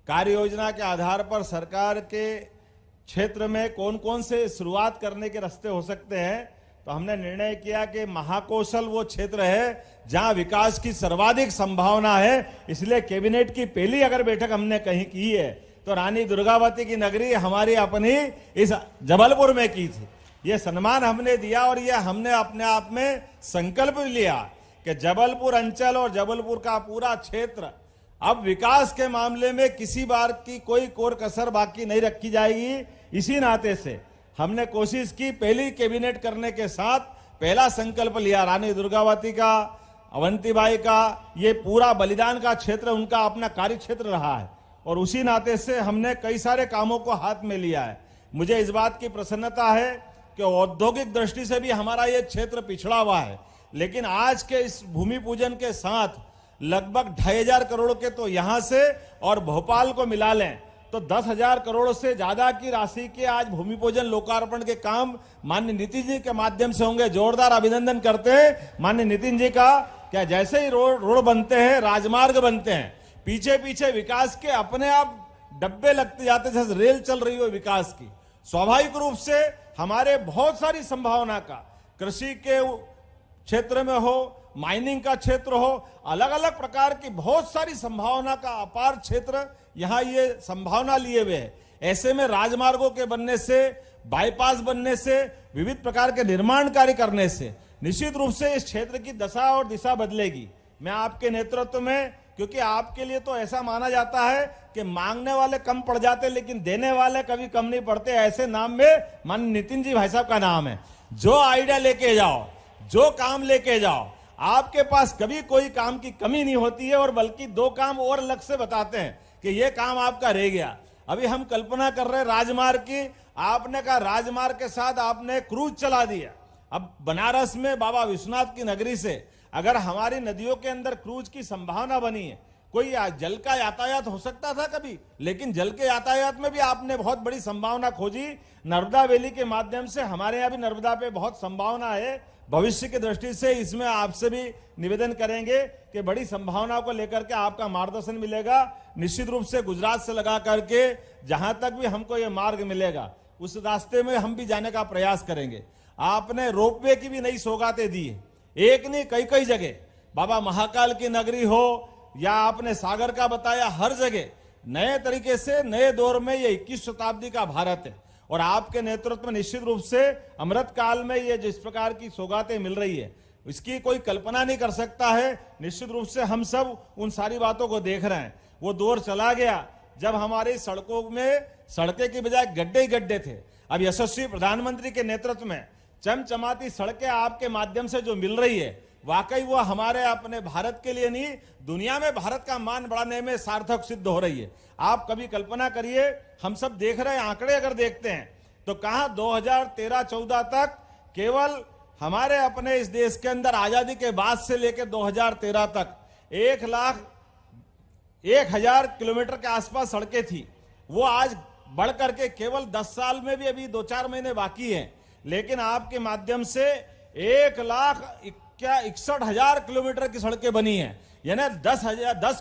[SPEAKER 5] कार्य योजना के आधार पर सरकार के क्षेत्र में कौन कौन से शुरुआत करने के रास्ते हो सकते हैं। तो हमने निर्णय किया कि महाकौशल वो क्षेत्र है जहां विकास की सर्वाधिक संभावना है। इसलिए कैबिनेट की पहली अगर बैठक हमने कहीं की है तो रानी दुर्गावती की नगरी हमारी अपनी इस जबलपुर में की थी। ये सम्मान हमने दिया और ये हमने अपने आप में संकल्प लिया कि जबलपुर अंचल और जबलपुर का पूरा क्षेत्र अब विकास के मामले में किसी बार की कोई कोर कसर बाकी नहीं रखी जाएगी। इसी नाते से हमने कोशिश की, पहली कैबिनेट करने के साथ पहला संकल्प लिया, रानी दुर्गावती का, अवंतीबाई का, ये पूरा बलिदान का क्षेत्र उनका अपना कार्य क्षेत्र रहा है और उसी नाते से हमने कई सारे कामों को हाथ में लिया है। मुझे इस बात की प्रसन्नता है कि औद्योगिक दृष्टि से भी हमारा ये क्षेत्र पिछड़ा हुआ है, लेकिन आज के इस भूमि पूजन के साथ लगभग 2500 करोड़ के तो यहां से और भोपाल को मिला लें तो 10,000 करोड़ से ज्यादा की राशि के आज भूमि पूजन लोकार्पण के काम माननीय नितिन जी के माध्यम से होंगे। जोरदार अभिनंदन करते हैं माननीय नितिन जी का। क्या जैसे ही रोड बनते हैं, राजमार्ग बनते हैं, पीछे पीछे विकास के अपने आप डब्बे लगते जाते, जैसे रेल चल रही हो विकास की। स्वाभाविक रूप से हमारे बहुत सारी संभावना का, कृषि के क्षेत्र में हो, माइनिंग का क्षेत्र हो, अलग अलग प्रकार की बहुत सारी संभावना का अपार क्षेत्र यहां ये संभावना लिए हुए है। ऐसे में राजमार्गों के बनने से, बाईपास बनने से, विविध प्रकार के निर्माण कार्य करने से निश्चित रूप से इस क्षेत्र की दशा और दिशा बदलेगी। मैं आपके नेतृत्व में, क्योंकि आपके लिए तो ऐसा माना जाता है कि मांगने वाले कम पड़ जाते लेकिन देने वाले कभी कम नहीं पड़ते, ऐसे नाम में माननीय नितिन जी भाई साहब का नाम है। जो आइडिया लेके जाओ, जो काम लेके जाओ, आपके पास कभी कोई काम की कमी नहीं होती है और बल्कि 2 काम और अलग से बताते हैं कि ये काम आपका रह गया। अभी हम कल्पना कर रहे हैं राजमार्ग की, आपने कहा राजमार्ग के साथ आपने क्रूज चला दिया। अब बनारस में बाबा विश्वनाथ की नगरी से अगर हमारी नदियों के अंदर क्रूज की संभावना बनी है, कोई जल का यातायात हो सकता था कभी, लेकिन जल के यातायात में भी आपने बहुत बड़ी संभावना खोजी। नर्मदा वैली के माध्यम से हमारे यहाँ भी नर्मदा पे बहुत संभावना है। भविष्य की दृष्टि से इसमें आपसे भी निवेदन करेंगे कि बड़ी संभावनाओं को लेकर के आपका मार्गदर्शन मिलेगा। निश्चित रूप से गुजरात से लगा करके जहां तक भी हमको ये मार्ग मिलेगा उस रास्ते में हम भी जाने का प्रयास करेंगे। आपने रोपवे की भी नई सौगातें दी है, एक नहीं कई कई जगह, बाबा महाकाल की नगरी हो या आपने सागर का बताया, हर जगह नए तरीके से नए दौर में ये 21 शताब्दी का भारत है और आपके नेतृत्व में निश्चित रूप से अमृत काल में ये जिस प्रकार की सौगातें मिल रही है इसकी कोई कल्पना नहीं कर सकता है। निश्चित रूप से हम सब उन सारी बातों को देख रहे हैं। वो दौर चला गया जब हमारी सड़कों में सड़कें की बजाय गड्ढे ही गड्ढे थे। अब यशस्वी प्रधानमंत्री के नेतृत्व में चमचमाती सड़कें आपके माध्यम से जो मिल रही है, वाकई वो हमारे अपने भारत के लिए नहीं, दुनिया में भारत का मान बढ़ाने में सार्थक सिद्ध हो रही है। आप कभी कल्पना करिए, हम सब देख रहे हैं, आंकड़े अगर देखते हैं तो कहां 2013-14 तक केवल हमारे अपने इस देश के अंदर आजादी के बाद से लेकर 2013 तक 1,01,000 किलोमीटर के आसपास सड़कें थी। वो आज बढ़ करके केवल 10 साल में भी अभी 2-4 महीने बाकी हैं, लेकिन आपके माध्यम से 1,61,000 किलोमीटर की सड़कें बनी हैं। यानी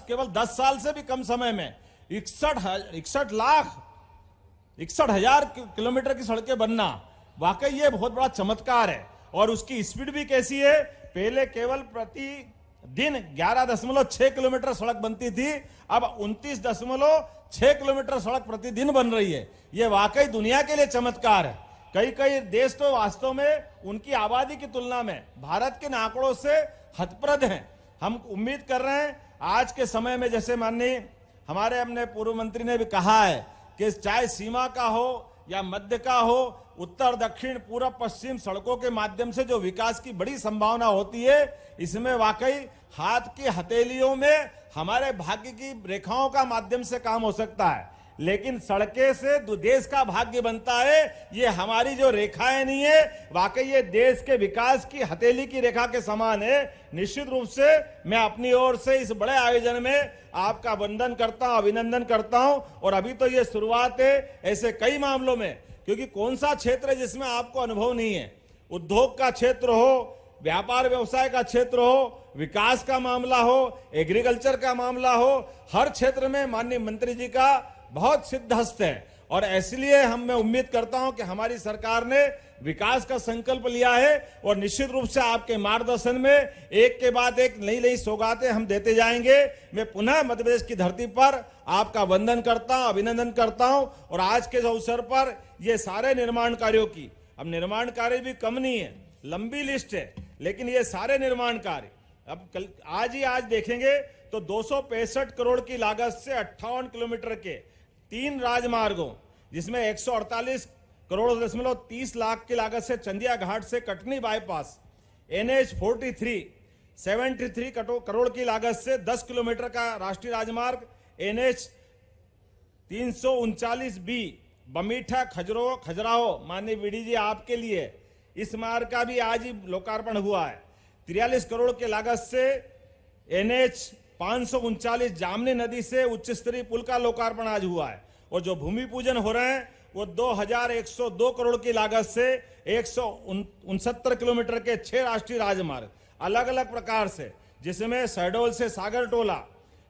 [SPEAKER 5] केवल 10 साल से भी कम समय में 61,00,000 किलोमीटर की सड़कें बनना, वाकई ये बहुत बड़ा चमत्कार है। और उसकी स्पीड भी कैसी है, पहले केवल प्रति दिन 11.6 किलोमीटर सड़क बनती थी, अब 29.6 किलोमीटर सड़क प्रतिदिन बन रही है। यह वाकई दुनिया के लिए चमत्कार है। कई देश तो वास्तव में उनकी आबादी की तुलना में भारत के आंकड़ों से हतप्रद हैं। हम उम्मीद कर रहे हैं आज के समय में, जैसे माननीय हमारे अपने पूर्व मंत्री ने भी कहा है कि चाहे सीमा का हो या मध्य का हो, उत्तर दक्षिण पूर्व पश्चिम सड़कों के माध्यम से जो विकास की बड़ी संभावना होती है, इसमें वाकई हाथ की हथेलियों में हमारे भाग्य की रेखाओं का माध्यम से काम हो सकता है, लेकिन सड़कें से देश का भाग्य बनता है। ये हमारी जो रेखाएं नहीं है, वाकई ये देश के विकास की हथेली की रेखा के समान है। निश्चित रूप से मैं अपनी ओर से इस बड़े आयोजन में आपका वंदन करता हूं, अभिनंदन करता हूं। और अभी तो ये शुरुआत है, ऐसे कई मामलों में, क्योंकि कौन सा क्षेत्र है जिसमें आपको अनुभव नहीं है। उद्योग का क्षेत्र हो, व्यापार व्यवसाय का क्षेत्र हो, विकास का मामला हो, एग्रीकल्चर का मामला हो, हर क्षेत्र में माननीय मंत्री जी का बहुत सिद्ध हस्त है। और इसलिए मैं उम्मीद करता हूं कि हमारी सरकार ने विकास का संकल्प लिया है और निश्चित रूप से आपके मार्गदर्शन में एक के बाद एक नई नई सौगातें हम देते जाएंगे। मैं पुनः मध्य प्रदेश की धरती पर आपका वंदन करता हूं, अभिनंदन करता हूं। और आज के अवसर पर ये सारे निर्माण कार्यों की, अब निर्माण कार्य भी कम नहीं है, लंबी लिस्ट है, लेकिन ये सारे निर्माण कार्य अब आज देखेंगे तो 265 करोड़ की लागत से 58 किलोमीटर के 3 राजमार्गों, जिसमें 148 करोड़ 30 लाख की लागत से चंदिया घाट से कटनी बाईपास, NH 43 73 करोड़ की लागत से 10 किलोमीटर का राष्ट्रीय राजमार्ग, NH 339B बमीठा खजुराहो, माननीय वीडी जी आपके लिए इस मार्ग का भी आज ही लोकार्पण हुआ है। 43 करोड़ की लागत से NH 539 जामनी नदी से उच्च स्तरीय पुल का लोकार्पण आज हुआ है। और जो भूमि पूजन हो रहे हैं वो 2102 करोड़ की लागत से 169 किलोमीटर के 6 राष्ट्रीय राजमार्ग अलग अलग प्रकार से, जिसमें शहडोल से सागर टोला,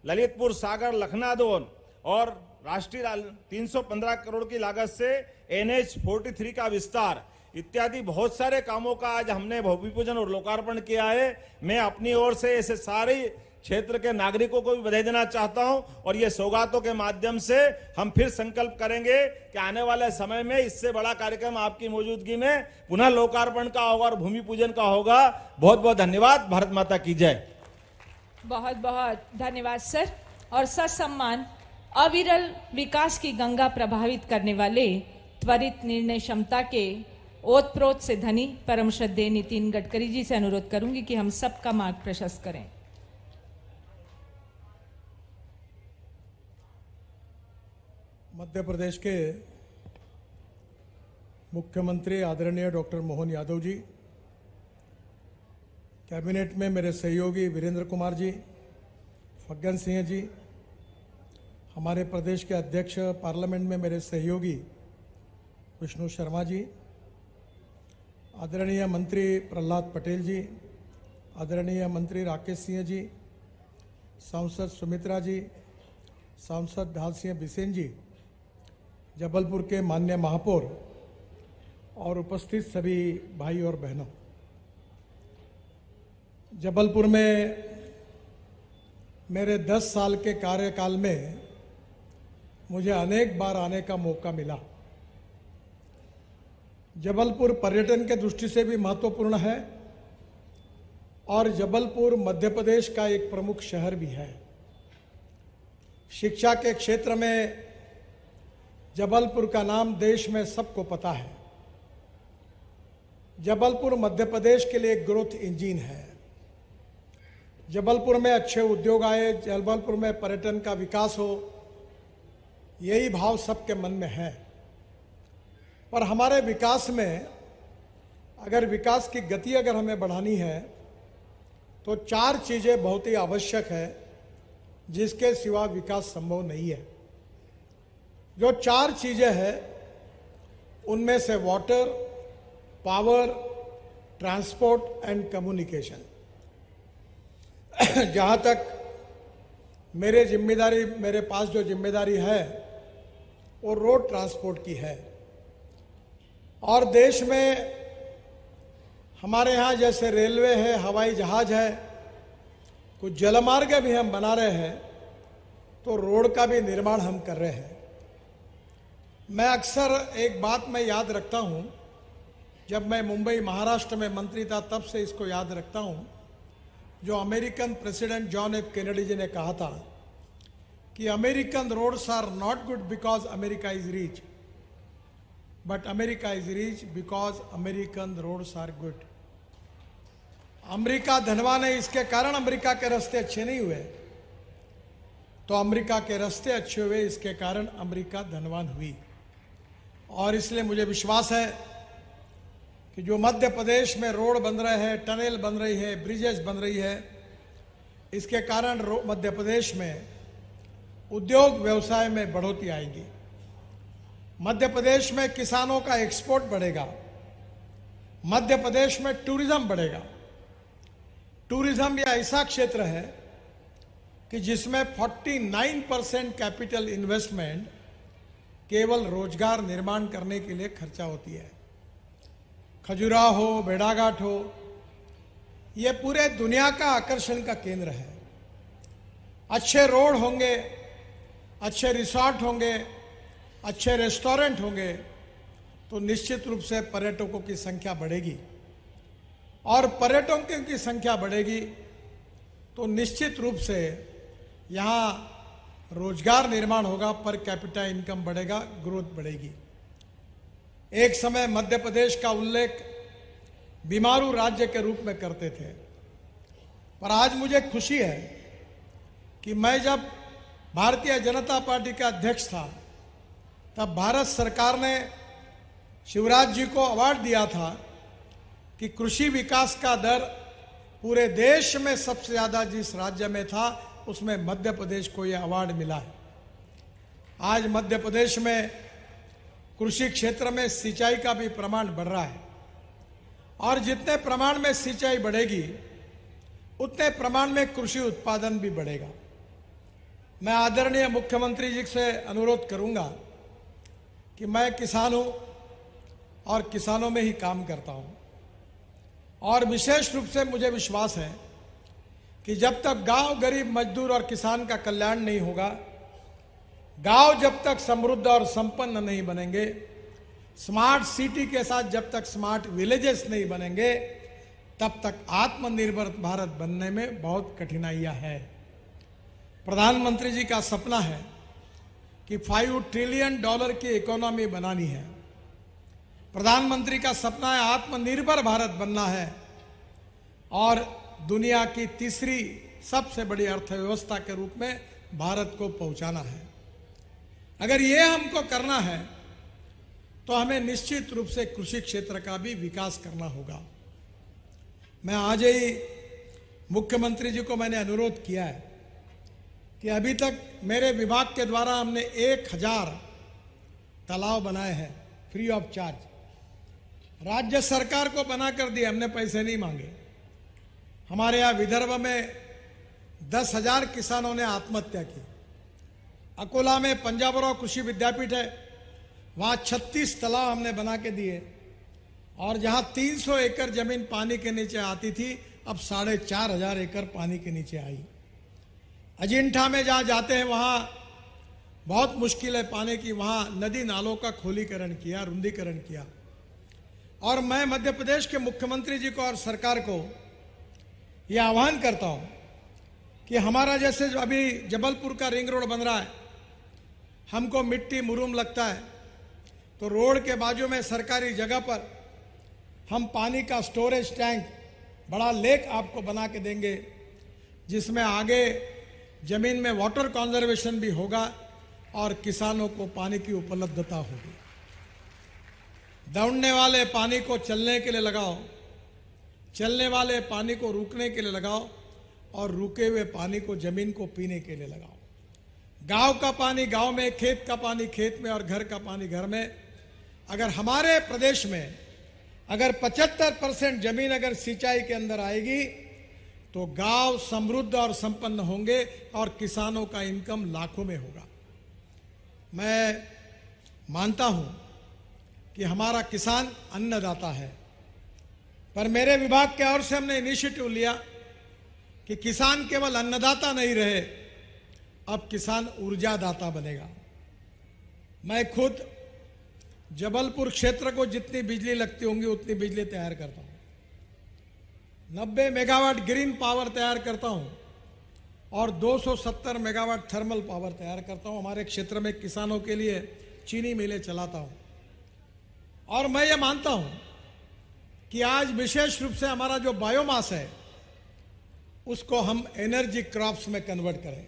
[SPEAKER 5] ललितपुर सागर लखनादोन और राष्ट्रीय 315 करोड़ की लागत से NH 43 का विस्तार इत्यादि बहुत सारे कामों का आज हमने भूमि पूजन और लोकार्पण किया है। मैं अपनी ओर से ऐसे सारे क्षेत्र के नागरिकों को भी बधाई देना चाहता हूं। और ये सौगातों के माध्यम से हम फिर संकल्प करेंगे कि आने वाले समय में इससे बड़ा कार्यक्रम आपकी मौजूदगी में पुनः लोकार्पण का होगा और भूमि पूजन का होगा। बहुत बहुत धन्यवाद। भारत माता की जय।
[SPEAKER 1] बहुत बहुत धन्यवाद सर। और ससम्मान अविरल विकास की गंगा प्रभावित करने वाले त्वरित निर्णय क्षमता के ओतप्रोत से धनी परम श्रद्धेय नितिन गडकरी जी से अनुरोध करूंगी कि हम सबका मार्ग प्रशस्त करें।
[SPEAKER 2] मध्य प्रदेश के मुख्यमंत्री आदरणीय डॉक्टर मोहन यादव जी, कैबिनेट में मेरे सहयोगी वीरेंद्र कुमार जी, फग्गन सिंह जी, हमारे प्रदेश के अध्यक्ष पार्लियामेंट में मेरे सहयोगी विष्णु शर्मा जी, आदरणीय मंत्री प्रहलाद पटेल जी, आदरणीय मंत्री राकेश सिंह जी, सांसद सुमित्रा जी, सांसद ढाल सिंह बिसेन जी, जबलपुर के माननीय महापौर और उपस्थित सभी भाई और बहनों, जबलपुर में मेरे 10 साल के कार्यकाल में मुझे अनेक बार आने का मौका मिला। जबलपुर पर्यटन के दृष्टि से भी महत्वपूर्ण है और जबलपुर मध्य प्रदेश का एक प्रमुख शहर भी है। शिक्षा के क्षेत्र में जबलपुर का नाम देश में सबको पता है। जबलपुर मध्य प्रदेश के लिए एक ग्रोथ इंजिन है। जबलपुर में अच्छे उद्योग आए, जबलपुर में पर्यटन का विकास हो, यही भाव सबके मन में है। पर हमारे विकास में अगर विकास की गति अगर हमें बढ़ानी है तो 4 चीजें बहुत ही आवश्यक है, जिसके सिवा विकास संभव नहीं है। जो 4 चीजें हैं उनमें से water, power, transport and communication. जहां तक मेरे पास जो जिम्मेदारी है वो रोड ट्रांसपोर्ट की है। और देश में हमारे यहाँ जैसे रेलवे है, हवाई जहाज है, कुछ जलमार्ग भी हम बना रहे हैं, तो रोड का भी निर्माण हम कर रहे हैं। मैं अक्सर एक बात मैं याद रखता हूँ, जब मैं मुंबई महाराष्ट्र में मंत्री था तब से इसको याद रखता हूँ, जो American president John F Kennedy ji ने कहा था कि American roads are not good because America is rich, but America is rich because American roads are good. America धनवान है, इसके कारण अमेरिका के रास्ते अच्छे नहीं हुए, तो अमेरिका के रास्ते अच्छे हुए, इसके कारण अमेरिका धनवान हुई। और इसलिए मुझे विश्वास है कि जो मध्य प्रदेश में रोड बन रहे हैं, टनल बन रही है, ब्रिजेस बन रही है, इसके कारण मध्य प्रदेश में उद्योग व्यवसाय में बढ़ोतरी आएगी। मध्य प्रदेश में किसानों का एक्सपोर्ट बढ़ेगा, मध्य प्रदेश में टूरिज्म बढ़ेगा। टूरिज्म यह ऐसा क्षेत्र है कि जिसमें 49% कैपिटल इन्वेस्टमेंट केवल रोजगार निर्माण करने के लिए खर्चा होती है। खजुराहो हो, भेड़ाघाट हो, यह पूरे दुनिया का आकर्षण का केंद्र है। अच्छे रोड होंगे, अच्छे रिसोर्ट होंगे, अच्छे रेस्टोरेंट होंगे, तो निश्चित रूप से पर्यटकों की संख्या बढ़ेगी। और पर्यटकों की संख्या बढ़ेगी तो निश्चित रूप से यहाँ रोजगार निर्माण होगा, पर कैपिटा इनकम बढ़ेगा, ग्रोथ बढ़ेगी। एक समय मध्य प्रदेश का उल्लेख बीमारू राज्य के रूप में करते थे, पर आज मुझे खुशी है कि मैं जब भारतीय जनता पार्टी का अध्यक्ष था तब भारत सरकार ने शिवराज जी को अवार्ड दिया था कि कृषि विकास का दर पूरे देश में सबसे ज्यादा जिस राज्य में था उसमें मध्य प्रदेश को यह अवार्ड मिला है। आज मध्य प्रदेश में कृषि क्षेत्र में सिंचाई का भी प्रमाण बढ़ रहा है, और जितने प्रमाण में सिंचाई बढ़ेगी उतने प्रमाण में कृषि उत्पादन भी बढ़ेगा। मैं आदरणीय मुख्यमंत्री जी से अनुरोध करूंगा कि मैं किसान हूं और किसानों में ही काम करता हूं, और विशेष रूप से मुझे विश्वास है कि जब तक गांव, गरीब, मजदूर और किसान का कल्याण नहीं होगा, गांव जब तक समृद्ध और संपन्न नहीं बनेंगे, स्मार्ट सिटी के साथ जब तक स्मार्ट विलेजेस नहीं बनेंगे, तब तक आत्मनिर्भर भारत बनने में बहुत कठिनाइयां हैं। प्रधानमंत्री जी का सपना है कि $5 ट्रिलियन की इकोनॉमी बनानी है। प्रधानमंत्री का सपना है आत्मनिर्भर भारत बनना है और दुनिया की तीसरी सबसे बड़ी अर्थव्यवस्था के रूप में भारत को पहुंचाना है। अगर ये हमको करना है तो हमें निश्चित रूप से कृषि क्षेत्र का भी विकास करना होगा। मैं आज ही मुख्यमंत्री जी को मैंने अनुरोध किया है कि अभी तक मेरे विभाग के द्वारा हमने 1000 तालाब बनाए हैं फ्री ऑफ चार्ज। राज्य सरकार को बना कर दिए, हमने पैसे नहीं मांगे। हमारे यहाँ विदर्भ में 10,000 किसानों ने आत्महत्या की। अकोला में पंजाबराव कृषि विद्यापीठ है, वहाँ 36 तालाब हमने बना के दिए, और जहाँ 300 एकड़ जमीन पानी के नीचे आती थी अब 4,500 एकड़ पानी के नीचे आई। अजिंठा में जहाँ जाते हैं वहाँ बहुत मुश्किल है पाने की, वहाँ नदी नालों का खोलीकरण किया, रुंदीकरण किया। और मैं मध्य प्रदेश के मुख्यमंत्री जी को और सरकार को यह आह्वान करता हूँ कि हमारा जैसे अभी जबलपुर का रिंग रोड बन रहा है, हमको मिट्टी मुरूम लगता है, तो रोड के बाजू में सरकारी जगह पर हम पानी का स्टोरेज टैंक, बड़ा लेक आपको बना के देंगे, जिसमें आगे जमीन में वाटर कंजर्वेशन भी होगा और किसानों को पानी की उपलब्धता होगी। दौड़ने वाले पानी को चलने के लिए लगाओ, चलने वाले पानी को रुकने के लिए लगाओ और रुके हुए पानी को जमीन को पीने के लिए लगाओ। गांव का पानी गांव में, खेत का पानी खेत में और घर का पानी घर में। अगर हमारे प्रदेश में अगर 75% जमीन अगर सिंचाई के अंदर आएगी तो गांव समृद्ध और संपन्न होंगे और किसानों का इनकम लाखों में होगा। मैं मानता हूं कि हमारा किसान अन्नदाता है, पर मेरे विभाग के ओर से हमने इनिशिएटिव लिया कि किसान केवल अन्नदाता नहीं रहे, अब किसान ऊर्जादाता बनेगा। मैं खुद जबलपुर क्षेत्र को जितनी बिजली लगती होंगी उतनी बिजली तैयार करता हूं। 90 मेगावाट ग्रीन पावर तैयार करता हूं और 270 मेगावाट थर्मल पावर तैयार करता हूं। हमारे क्षेत्र में किसानों के लिए चीनी मिलें चलाता हूं। और मैं ये मानता हूं कि आज विशेष रूप से हमारा जो बायोमास है उसको हम एनर्जी क्रॉप्स में कन्वर्ट करें।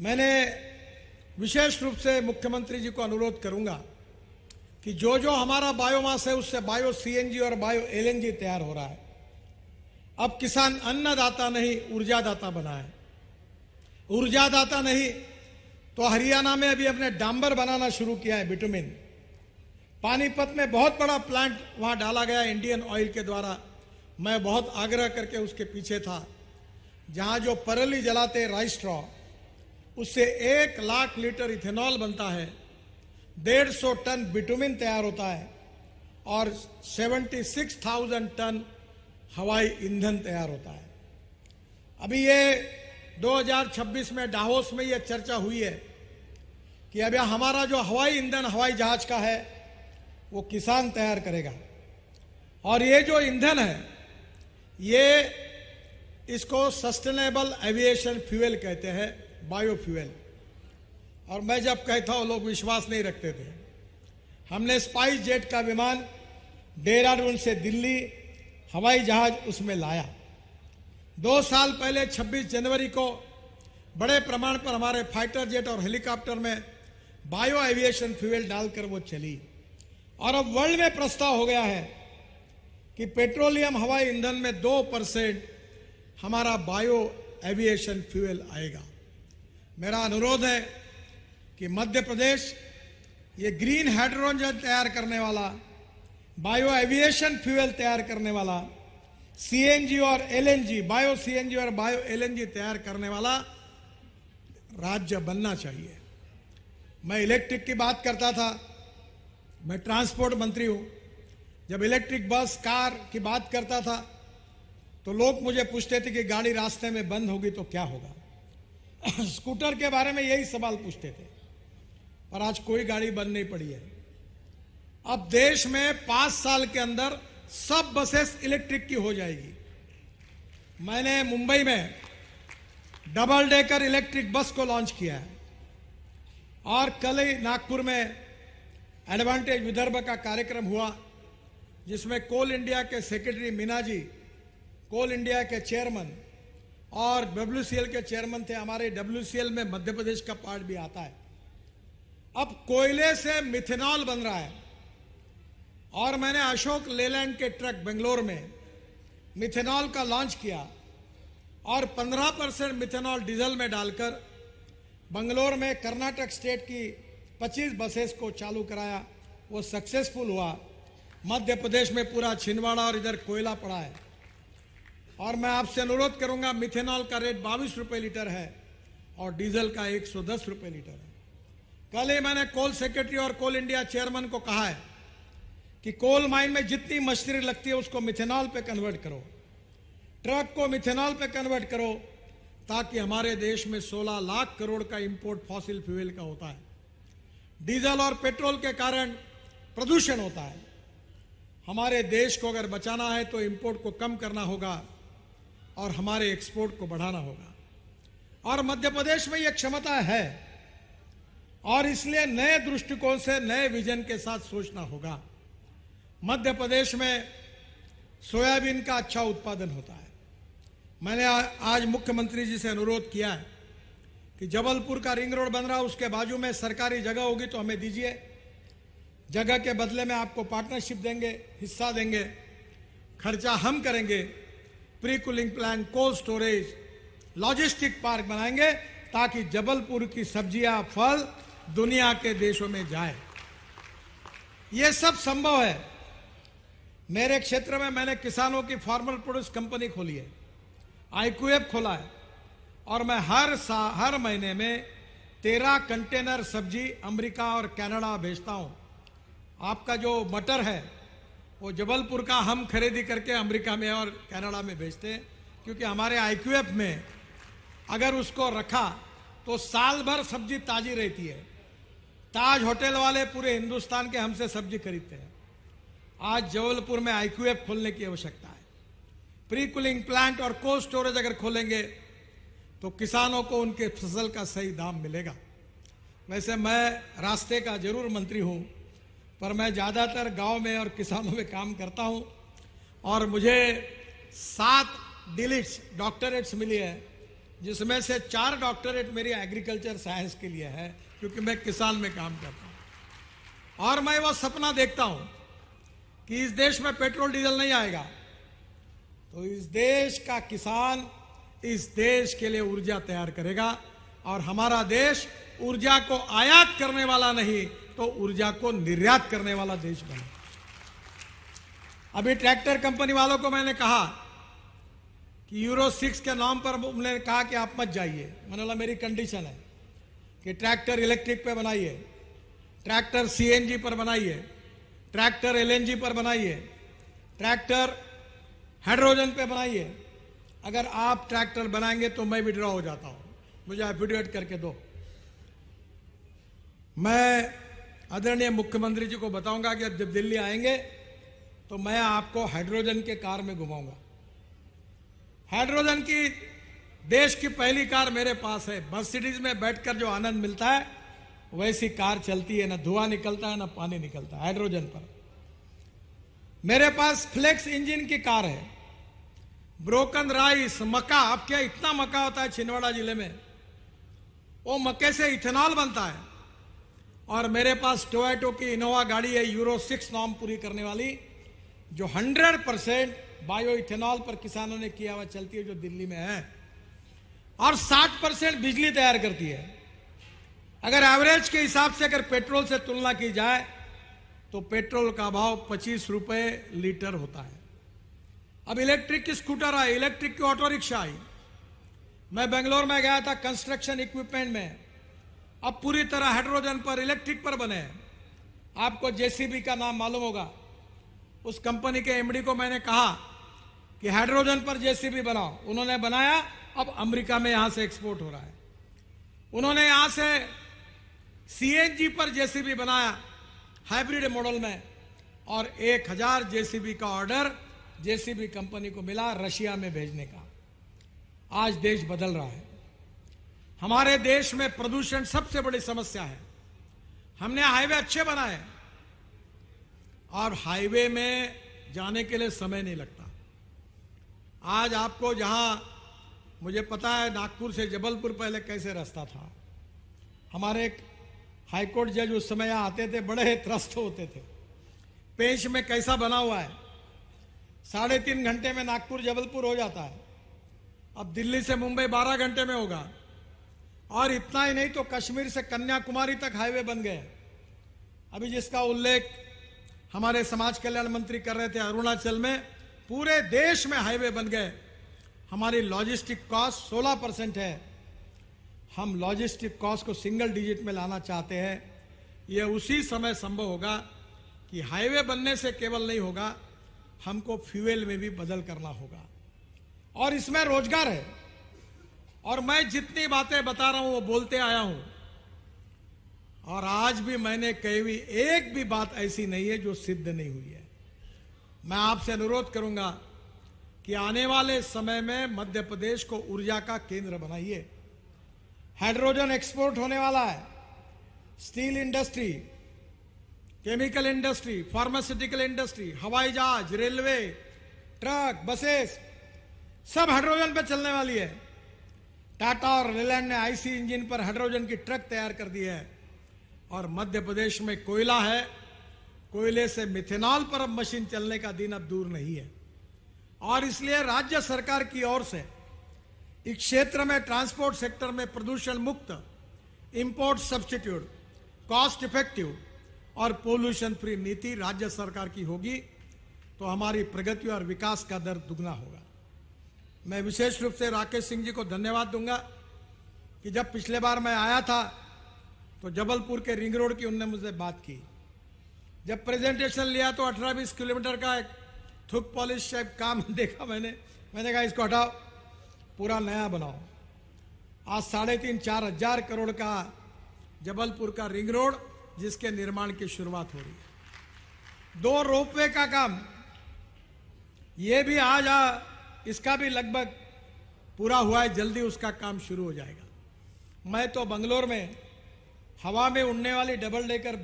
[SPEAKER 2] मैंने विशेष रूप से मुख्यमंत्री जी को अनुरोध करूंगा कि जो जो हमारा बायोमास है उससे बायो सीएनजी और बायो एलएनजी तैयार हो रहा है। अब किसान अन्नदाता नहीं ऊर्जादाता बना है। ऊर्जादाता नहीं तो हरियाणा में अभी हमने डांबर बनाना शुरू किया है, बिटुमिन। पानीपत में बहुत बड़ा प्लांट वहां डाला गया इंडियन ऑयल के द्वारा। मैं बहुत आग्रह करके उसके पीछे था। जहां जो परली जलाते राइस स्ट्रॉ, उससे 1 लाख लीटर इथेनॉल बनता है, 150 टन बिटुमिन तैयार होता है और 76,000 टन हवाई ईंधन तैयार होता है। अभी ये 2026 में डावोस में ये चर्चा हुई है कि अभी हमारा जो हवाई ईंधन हवाई जहाज का है वो किसान तैयार करेगा। और ये जो ईंधन है ये इसको सस्टेनेबल एविएशन फ्यूल कहते हैं, बायोफ्यूल। और मैं जब कहता हूं लोग विश्वास नहीं रखते थे। हमने स्पाइस जेट का विमान देहरादून से दिल्ली हवाई जहाज उसमें लाया। 2 साल पहले 26 जनवरी को बड़े प्रमाण पर हमारे फाइटर जेट और हेलीकॉप्टर में बायो एविएशन फ्यूल डालकर वो चली। और अब वर्ल्ड में प्रस्ताव हो गया है कि पेट्रोलियम हवाई ईंधन में 2% हमारा बायो एविएशन फ्यूल आएगा। मेरा अनुरोध है कि मध्य प्रदेश ये ग्रीन हाइड्रोजन तैयार करने वाला, बायो एविएशन फ्यूल तैयार करने वाला, सीएनजी और एलएनजी, बायो सीएनजी और बायो एलएनजी तैयार करने वाला राज्य बनना चाहिए। मैं इलेक्ट्रिक की बात करता था, मैं ट्रांसपोर्ट मंत्री हूं। जब इलेक्ट्रिक बस कार की बात करता था तो लोग मुझे पूछते थे कि गाड़ी रास्ते में बंद होगी तो क्या होगा। स्कूटर के बारे में यही सवाल पूछते थे, पर आज कोई गाड़ी बंद नहीं पड़ी है। अब देश में 5 साल के अंदर सब बसेस इलेक्ट्रिक की हो जाएगी। मैंने मुंबई में डबल डेकर इलेक्ट्रिक बस को लॉन्च किया है और कल ही नागपुर में एडवांटेज विदर्भ का कार्यक्रम हुआ जिसमें कोल इंडिया के सेक्रेटरी मीना जी, कोल इंडिया के चेयरमैन और डब्ल्यूसीएल के चेयरमैन थे। हमारे डब्ल्यूसीएल में मध्य प्रदेश का पार्ट भी आता है। अब कोयले से मिथेनॉल बन रहा है और मैंने अशोक लेलैंड के ट्रक बेंगलोर में मिथेनॉल का लॉन्च किया और 15% मिथेनॉल डीजल में डालकर बेंगलोर में कर्नाटक स्टेट की 25 बसेस को चालू कराया। वो सक्सेसफुल हुआ। मध्य प्रदेश में पूरा छिंदवाड़ा और इधर कोयला पड़ा है। और मैं आपसे अनुरोध करूंगा, मिथेनॉल का रेट 22 रुपए लीटर है और डीजल का 110 रुपए लीटर है। कल ही मैंने कोल सेक्रेटरी और कोल इंडिया चेयरमैन को कहा है कि कोल माइन में जितनी मशीनरी लगती है उसको मिथेनॉल पे कन्वर्ट करो, ट्रक को मिथेनॉल पे कन्वर्ट करो, ताकि हमारे देश में 16 लाख करोड़ का इंपोर्ट फॉसिल फ्यूल का होता है। डीजल और पेट्रोल के कारण प्रदूषण होता है। हमारे देश को अगर बचाना है तो इंपोर्ट को कम करना होगा और हमारे एक्सपोर्ट को बढ़ाना होगा। और मध्य प्रदेश में यह क्षमता है और इसलिए नए दृष्टिकोण से नए विजन के साथ सोचना होगा। मध्य प्रदेश में सोयाबीन का अच्छा उत्पादन होता है, मैंने आज मुख्यमंत्री जी से अनुरोध किया है कि जबलपुर का रिंग रोड बन रहा है, उसके बाजू में सरकारी जगह होगी तो हमें दीजिए। जगह के बदले में आपको पार्टनरशिप देंगे, हिस्सा देंगे, खर्चा हम करेंगे। Pre cooling plant, cold storage, logistic park बनाएंगे ताकि जबलपुर की सब्जियां, फल दुनिया के देशों में जाए। यह सब संभव है। मेरे क्षेत्र में मैंने किसानों की फार्मर प्रोड्यूस कंपनी खोली है, IQF खोला है, और मैं हर महीने में 13 कंटेनर सब्जी अमेरिका और कनाडा भेजता हूं। आपका जो मटर है वो जबलपुर का हम खरीदी करके अमेरिका में और कनाडा में भेजते हैं, क्योंकि हमारे IQF में अगर उसको रखा तो साल भर सब्जी ताजी रहती है। ताज होटल वाले पूरे हिंदुस्तान के हमसे सब्जी खरीदते हैं। आज जबलपुर में IQF खोलने की आवश्यकता है। प्री कूलिंग प्लांट और कोल्ड स्टोरेज अगर खोलेंगे तो किसानों को उनके फसल का सही दाम मिलेगा। वैसे मैं रास्ते का जरूर मंत्री हूं, पर मैं ज़्यादातर गांव में और किसानों में काम करता हूं, और मुझे 7 डिलीट्स डॉक्टरेट्स मिली है, जिसमें से 4 डॉक्टरेट मेरी एग्रीकल्चर साइंस के लिए है, क्योंकि मैं किसान में काम करता हूं। और मैं वो सपना देखता हूं कि इस देश में पेट्रोल डीजल नहीं आएगा तो इस देश का किसान इस देश के लिए ऊर्जा तैयार करेगा, और हमारा देश ऊर्जा को आयात करने वाला नहीं तो ऊर्जा को निर्यात करने वाला देश बने। अभी ट्रैक्टर कंपनी वालों को मैंने कहा कि यूरो 6 के नाम पर उन्होंने कहा कि आप मत जाइए। मैंने बोला मेरी कंडीशन है कि ट्रैक्टर इलेक्ट्रिक पे बनाइए, ट्रैक्टर CNG पर बनाइए, ट्रैक्टर LNG पर बनाइए, ट्रैक्टर हाइड्रोजन पे बनाइए। अगर आप ट्रैक्टर बनाएंगे तो मैं विड्रॉ हो जाता हूं, मुझे एफिडेविट करके दो। मैं आदरणीय मुख्यमंत्री जी को बताऊंगा कि अब जब दिल्ली आएंगे तो मैं आपको हाइड्रोजन के कार में घुमाऊंगा। हाइड्रोजन की देश की पहली कार मेरे पास है। मर्सिडीज में बैठकर जो आनंद मिलता है वैसी कार चलती है, ना धुआं निकलता है ना पानी निकलता है हाइड्रोजन पर। मेरे पास फ्लेक्स इंजन की कार है। ब्रोकन राइस, मक्का, अब क्या इतना मक्का होता है छिंदवाड़ा जिले में, वो मक्के से इथेनॉल बनता है। और मेरे पास टोयोटो की इनोवा गाड़ी है, यूरो 6 नॉर्म पूरी करने वाली, जो 100% बायो इथेनॉल पर किसानों ने किया हुआ चलती है, जो दिल्ली में है, और 60% बिजली तैयार करती है। अगर एवरेज के हिसाब से अगर पेट्रोल से तुलना की जाए तो पेट्रोल का भाव 25 रुपए लीटर होता है। अब इलेक्ट्रिक की स्कूटर आई, इलेक्ट्रिक की ऑटो रिक्शा आई। मैं बेंगलोर में गया था कंस्ट्रक्शन इक्विपमेंट में, अब पूरी तरह हाइड्रोजन पर, इलेक्ट्रिक पर बने हैं। आपको JCB का नाम मालूम होगा। उस कंपनी के MD को मैंने कहा कि हाइड्रोजन पर JCB बनाओ, उन्होंने बनाया। अब अमेरिका में यहां से एक्सपोर्ट हो रहा है। उन्होंने यहां से CNG पर JCB बनाया हाइब्रिड मॉडल में, और 1000 JCB का ऑर्डर JCB कंपनी को मिला रशिया में भेजने का। आज देश बदल रहा है। हमारे देश में प्रदूषण सबसे बड़ी समस्या है। हमने हाईवे अच्छे बनाए, और हाईवे में जाने के लिए समय नहीं लगता। आज आपको जहां, मुझे पता है नागपुर से जबलपुर पहले कैसे रास्ता था। हमारे एक हाईकोर्ट जज उस समय यहां आते थे, बड़े त्रस्त होते थे। पेंच में कैसा बना हुआ है, 3.5 घंटे में नागपुर जबलपुर हो जाता है। अब दिल्ली से मुंबई 12 घंटे में होगा। और इतना ही नहीं तो कश्मीर से कन्याकुमारी तक हाईवे बन गए। अभी जिसका उल्लेख हमारे समाज कल्याण मंत्री कर रहे थे, अरुणाचल में पूरे देश में हाईवे बन गए। हमारी लॉजिस्टिक कॉस्ट 16% है। हम लॉजिस्टिक कॉस्ट को सिंगल डिजिट में लाना चाहते हैं। यह उसी समय संभव होगा कि हाईवे बनने से केवल नहीं होगा, हमको फ्यूल में भी बदल करना होगा, और इसमें रोजगार है। और मैं जितनी बातें बता रहा हूं वो बोलते आया हूं, और आज भी मैंने कही हुई एक भी बात ऐसी नहीं है जो सिद्ध नहीं हुई है। मैं आपसे अनुरोध करूंगा कि आने वाले समय में मध्य प्रदेश को ऊर्जा का केंद्र बनाइए। हाइड्रोजन एक्सपोर्ट होने वाला है। Steel industry, chemical industry, pharmaceutical industry, हवाई जहाज, रेलवे, ट्रक, बसेस, सब हाइड्रोजन पे चलने वाली है। टाटा और रिलायंस ने आईसी इंजन पर हाइड्रोजन की ट्रक तैयार कर दी है और मध्य प्रदेश में कोयला है, कोयले से मिथेनॉल पर अब मशीन चलने का दिन अब दूर नहीं है। और इसलिए राज्य सरकार की ओर से इस क्षेत्र में ट्रांसपोर्ट सेक्टर में प्रदूषण मुक्त, इंपोर्ट सब्स्टिट्यूट, कॉस्ट इफेक्टिव और पोल्यूशन फ्री नीति राज्य सरकार की होगी तो हमारी प्रगति और विकास का दर दुगना होगा। मैं विशेष रूप से राकेश सिंह जी को धन्यवाद दूंगा कि जब पिछले बार मैं आया था तो जबलपुर के रिंग रोड की उनने मुझसे बात की। जब प्रेजेंटेशन लिया तो 18-20 किलोमीटर का एक थुक पॉलिश टाइप काम देखा मैंने कहा इसको हटाओ, पूरा नया बनाओ। आज 3.5-4 हजार करोड़ का जबलपुर का रिंग रोड जिसके निर्माण की शुरुआत हो रही है। 2 रोपवे का काम ये भी आज इसका भी लगभग पूरा हुआ है, जल्दी उसका काम शुरू हो जाएगा। मैं तो बंगलोर में हवा में उड़ने वाली डबल डेकर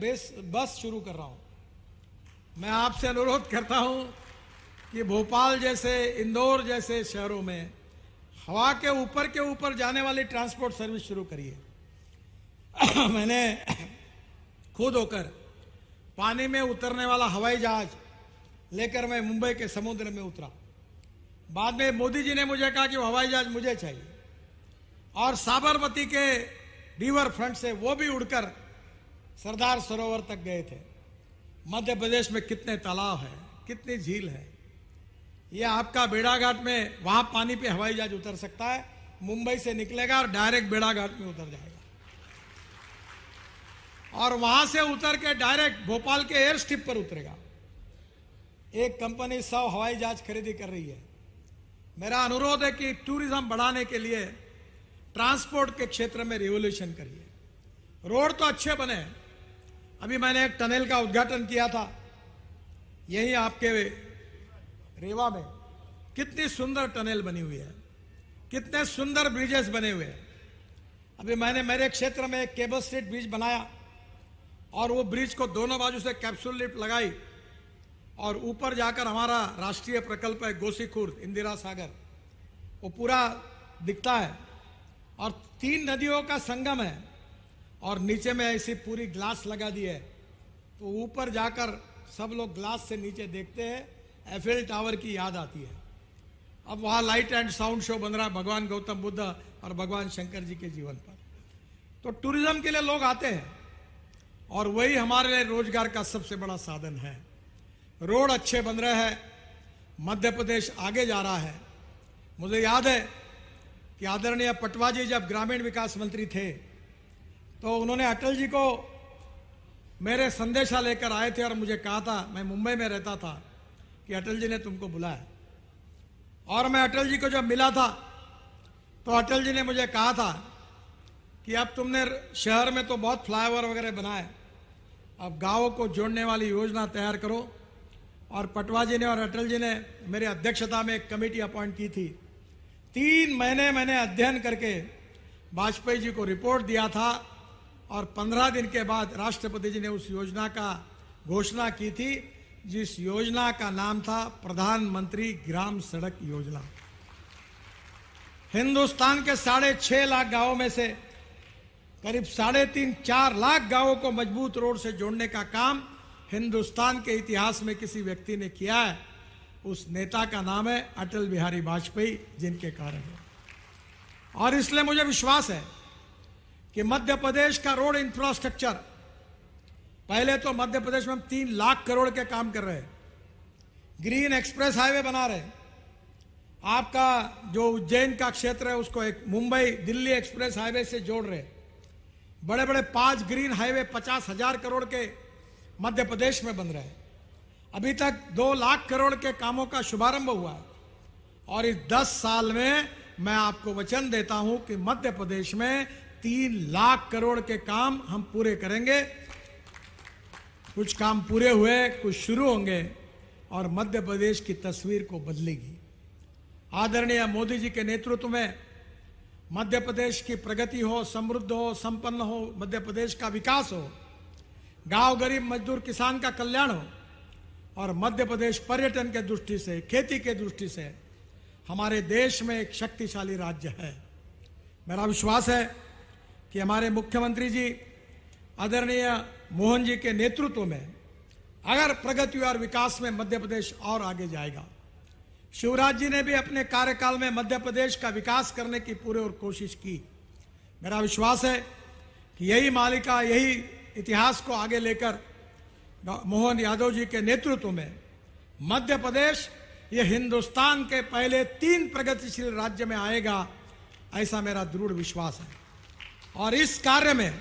[SPEAKER 2] बस शुरू कर रहा हूं। मैं आपसे अनुरोध करता हूं कि भोपाल जैसे, इंदौर जैसे शहरों में हवा के ऊपर जाने वाली ट्रांसपोर्ट सर्विस शुरू करिए। मैंने खुद होकर पानी में उतरने वाला हवाई जहाज लेकर मैं मुंबई के समुद्र में उतरा। बाद में मोदी जी ने मुझे कहा कि वो हवाई जहाज मुझे चाहिए और साबरमती के रिवर फ्रंट से वो भी उड़कर सरदार सरोवर तक गए थे। मध्य प्रदेश में कितने तालाब हैं, कितनी झील है। ये आपका बेड़ाघाट में वहां पानी पे हवाई जहाज उतर सकता है, मुंबई से निकलेगा और डायरेक्ट बेड़ाघाट में उतर जाएगा और वहां से उतर के डायरेक्ट भोपाल के एयर स्ट्रिप पर उतरेगा। एक कंपनी 100 हवाई जहाज खरीदी कर रही है। मेरा अनुरोध है कि टूरिज्म बढ़ाने के लिए ट्रांसपोर्ट के क्षेत्र में रिवोल्यूशन करिए। रोड तो अच्छे बने हैं। अभी मैंने एक टनल का उद्घाटन किया था यही आपके रेवा में। कितनी सुंदर टनल बनी हुई है, कितने सुंदर ब्रिजेस बने हुए हैं। अभी मैंने मेरे क्षेत्र में एक केबल स्ट्रीट ब्रिज बनाया और वो ब्रिज को दोनों बाजू से कैप्सूल लिफ्ट लगाई और ऊपर जाकर हमारा राष्ट्रीय प्रकल्प है गोसीखुर्द इंदिरा सागर, वो पूरा दिखता है और 3 नदियों का संगम है और नीचे में ऐसी पूरी ग्लास लगा दी है तो ऊपर जाकर सब लोग ग्लास से नीचे देखते हैं, एफिल टावर की याद आती है। अब वहाँ लाइट एंड साउंड शो बन रहा है भगवान गौतम बुद्ध और भगवान शंकर जी के जीवन पर। तो टूरिज्म के लिए लोग आते हैं और वही हमारे लिए रोजगार का सबसे बड़ा साधन है। रोड अच्छे बन रहे हैं, मध्य प्रदेश आगे जा रहा है। मुझे याद है कि आदरणीय पटवा जी जब ग्रामीण विकास मंत्री थे तो उन्होंने अटल जी को मेरे संदेशा लेकर आए थे और मुझे कहा था, मैं मुंबई में रहता था, कि अटल जी ने तुमको बुलाया। और मैं अटल जी को जब मिला था तो अटल जी ने मुझे कहा था कि अब तुमने शहर में तो बहुत फ्लाईओवर वगैरह बनाए, अब गाँवों को जोड़ने वाली योजना तैयार करो। और पटवा जी ने और अटल जी ने मेरी अध्यक्षता में एक कमेटी अपॉइंट की थी। 3 महीने मैंने अध्ययन करके वाजपेयी जी को रिपोर्ट दिया था और 15 दिन के बाद राष्ट्रपति जी ने उस योजना का घोषणा की थी, जिस योजना का नाम था प्रधानमंत्री ग्राम सड़क योजना। हिंदुस्तान के 6.5 लाख गांवों में से करीब 3.5-4 लाख गांवों को मजबूत रोड से जोड़ने का काम हिंदुस्तान के इतिहास में किसी व्यक्ति ने किया है। उस नेता का नाम है अटल बिहारी वाजपेयी, जिनके कारण है। और इसलिए मुझे विश्वास है कि मध्य प्रदेश का रोड इंफ्रास्ट्रक्चर, पहले तो मध्य प्रदेश में हम 3 लाख करोड़ के काम कर रहे हैं। ग्रीन एक्सप्रेस हाईवे बना रहे हैं। आपका जो उज्जैन का क्षेत्र है उसको एक मुंबई दिल्ली एक्सप्रेस हाईवे से जोड़ रहे हैं। बड़े बड़े 5 ग्रीन हाईवे 50,000 करोड़ के मध्य प्रदेश में बन रहे हैं। अभी तक 2 लाख करोड़ के कामों का शुभारंभ हुआ है और इस 10 साल में मैं आपको वचन देता हूं कि मध्य प्रदेश में 3 लाख करोड़ के काम हम पूरे करेंगे। कुछ काम पूरे हुए, कुछ शुरू होंगे और मध्य प्रदेश की तस्वीर को बदलेगी। आदरणीय मोदी जी के नेतृत्व में मध्य प्रदेश की प्रगति हो, समृद्ध हो, संपन्न हो, मध्य प्रदेश का विकास हो, गांव गरीब मजदूर किसान का कल्याण हो और मध्य प्रदेश पर्यटन के दृष्टि से, खेती के दृष्टि से हमारे देश में एक शक्तिशाली राज्य है। मेरा विश्वास है कि हमारे मुख्यमंत्री जी आदरणीय मोहन जी के नेतृत्व में अगर प्रगति और विकास में मध्य प्रदेश और आगे जाएगा। शिवराज जी ने भी अपने कार्यकाल में मध्य प्रदेश का विकास करने की पूरी और कोशिश की। मेरा विश्वास है कि यही मालिका, यही इतिहास को आगे लेकर मोहन यादव जी के नेतृत्व में मध्य प्रदेश ये हिंदुस्तान के पहले 3 प्रगतिशील राज्य में आएगा, ऐसा मेरा दृढ़ विश्वास है। और इस कार्य में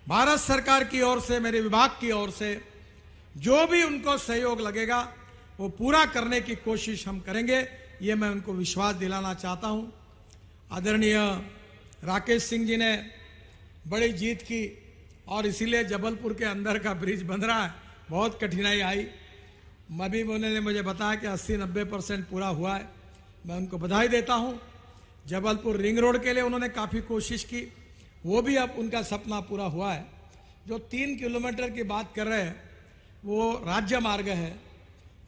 [SPEAKER 2] भारत सरकार की ओर से, मेरे विभाग की ओर से जो भी उनको सहयोग लगेगा वो पूरा करने की कोशिश हम करेंगे, ये मैं उनको विश्वास दिलाना चाहता हूं। आदरणीय राकेश सिंह जी ने बड़ी जीत की और इसीलिए जबलपुर के अंदर का ब्रिज बन रहा है। बहुत कठिनाई आई, अभी उन्होंने मुझे बताया कि 80-90% पूरा हुआ है। मैं उनको बधाई देता हूं। जबलपुर रिंग रोड के लिए उन्होंने काफ़ी कोशिश की, वो भी अब उनका सपना पूरा हुआ है। जो 3 किलोमीटर की बात कर रहे हैं वो राज्य मार्ग है,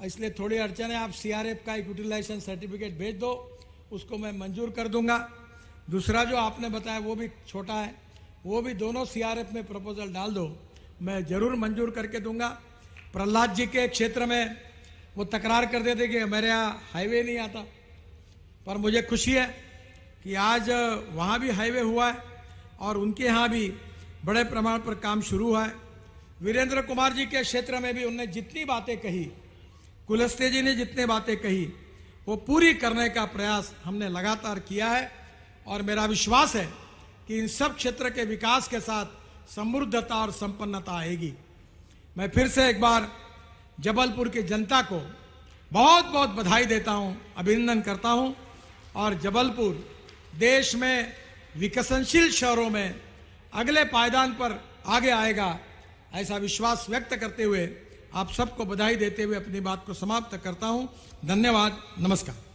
[SPEAKER 2] इसलिए थोड़ी अड़चन है। आप CRF का एक यूटिलाइजेशन सर्टिफिकेट भेज दो, उसको मैं मंजूर कर दूंगा। दूसरा जो आपने बताया वो भी छोटा है, वो भी दोनों CRF में प्रपोजल डाल दो, मैं जरूर मंजूर करके दूंगा। प्रहलाद जी के क्षेत्र में वो तकरार कर देते कि मेरे यहाँ हाईवे नहीं आता, पर मुझे खुशी है कि आज वहाँ भी हाईवे हुआ है और उनके यहाँ भी बड़े प्रमाण पर काम शुरू हुआ है। वीरेंद्र कुमार जी के क्षेत्र में भी उन्होंने जितनी बातें कही, कुलस्ते जी ने जितनी बातें कही, वो पूरी करने का प्रयास हमने लगातार किया है। और मेरा विश्वास है कि इन सब क्षेत्र के विकास के साथ समृद्धता और संपन्नता आएगी। मैं फिर से एक बार जबलपुर की जनता को बहुत बहुत बधाई देता हूं, अभिनंदन करता हूं। और जबलपुर देश में विकसनशील शहरों में अगले पायदान पर आगे आएगा, ऐसा विश्वास व्यक्त करते हुए आप सबको बधाई देते हुए अपनी बात को समाप्त करता हूं। धन्यवाद, नमस्कार।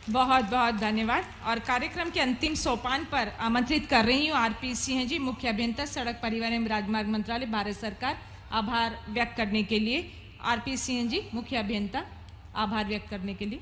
[SPEAKER 1] बहुत बहुत धन्यवाद। और कार्यक्रम के अंतिम सोपान पर आमंत्रित कर रही हूँ RP सिंह जी, मुख्य अभियंता सड़क परिवहन एवं राजमार्ग मंत्रालय, भारत सरकार, आभार व्यक्त करने के लिए। RP सिंह जी, मुख्य अभियंता, आभार व्यक्त करने के लिए।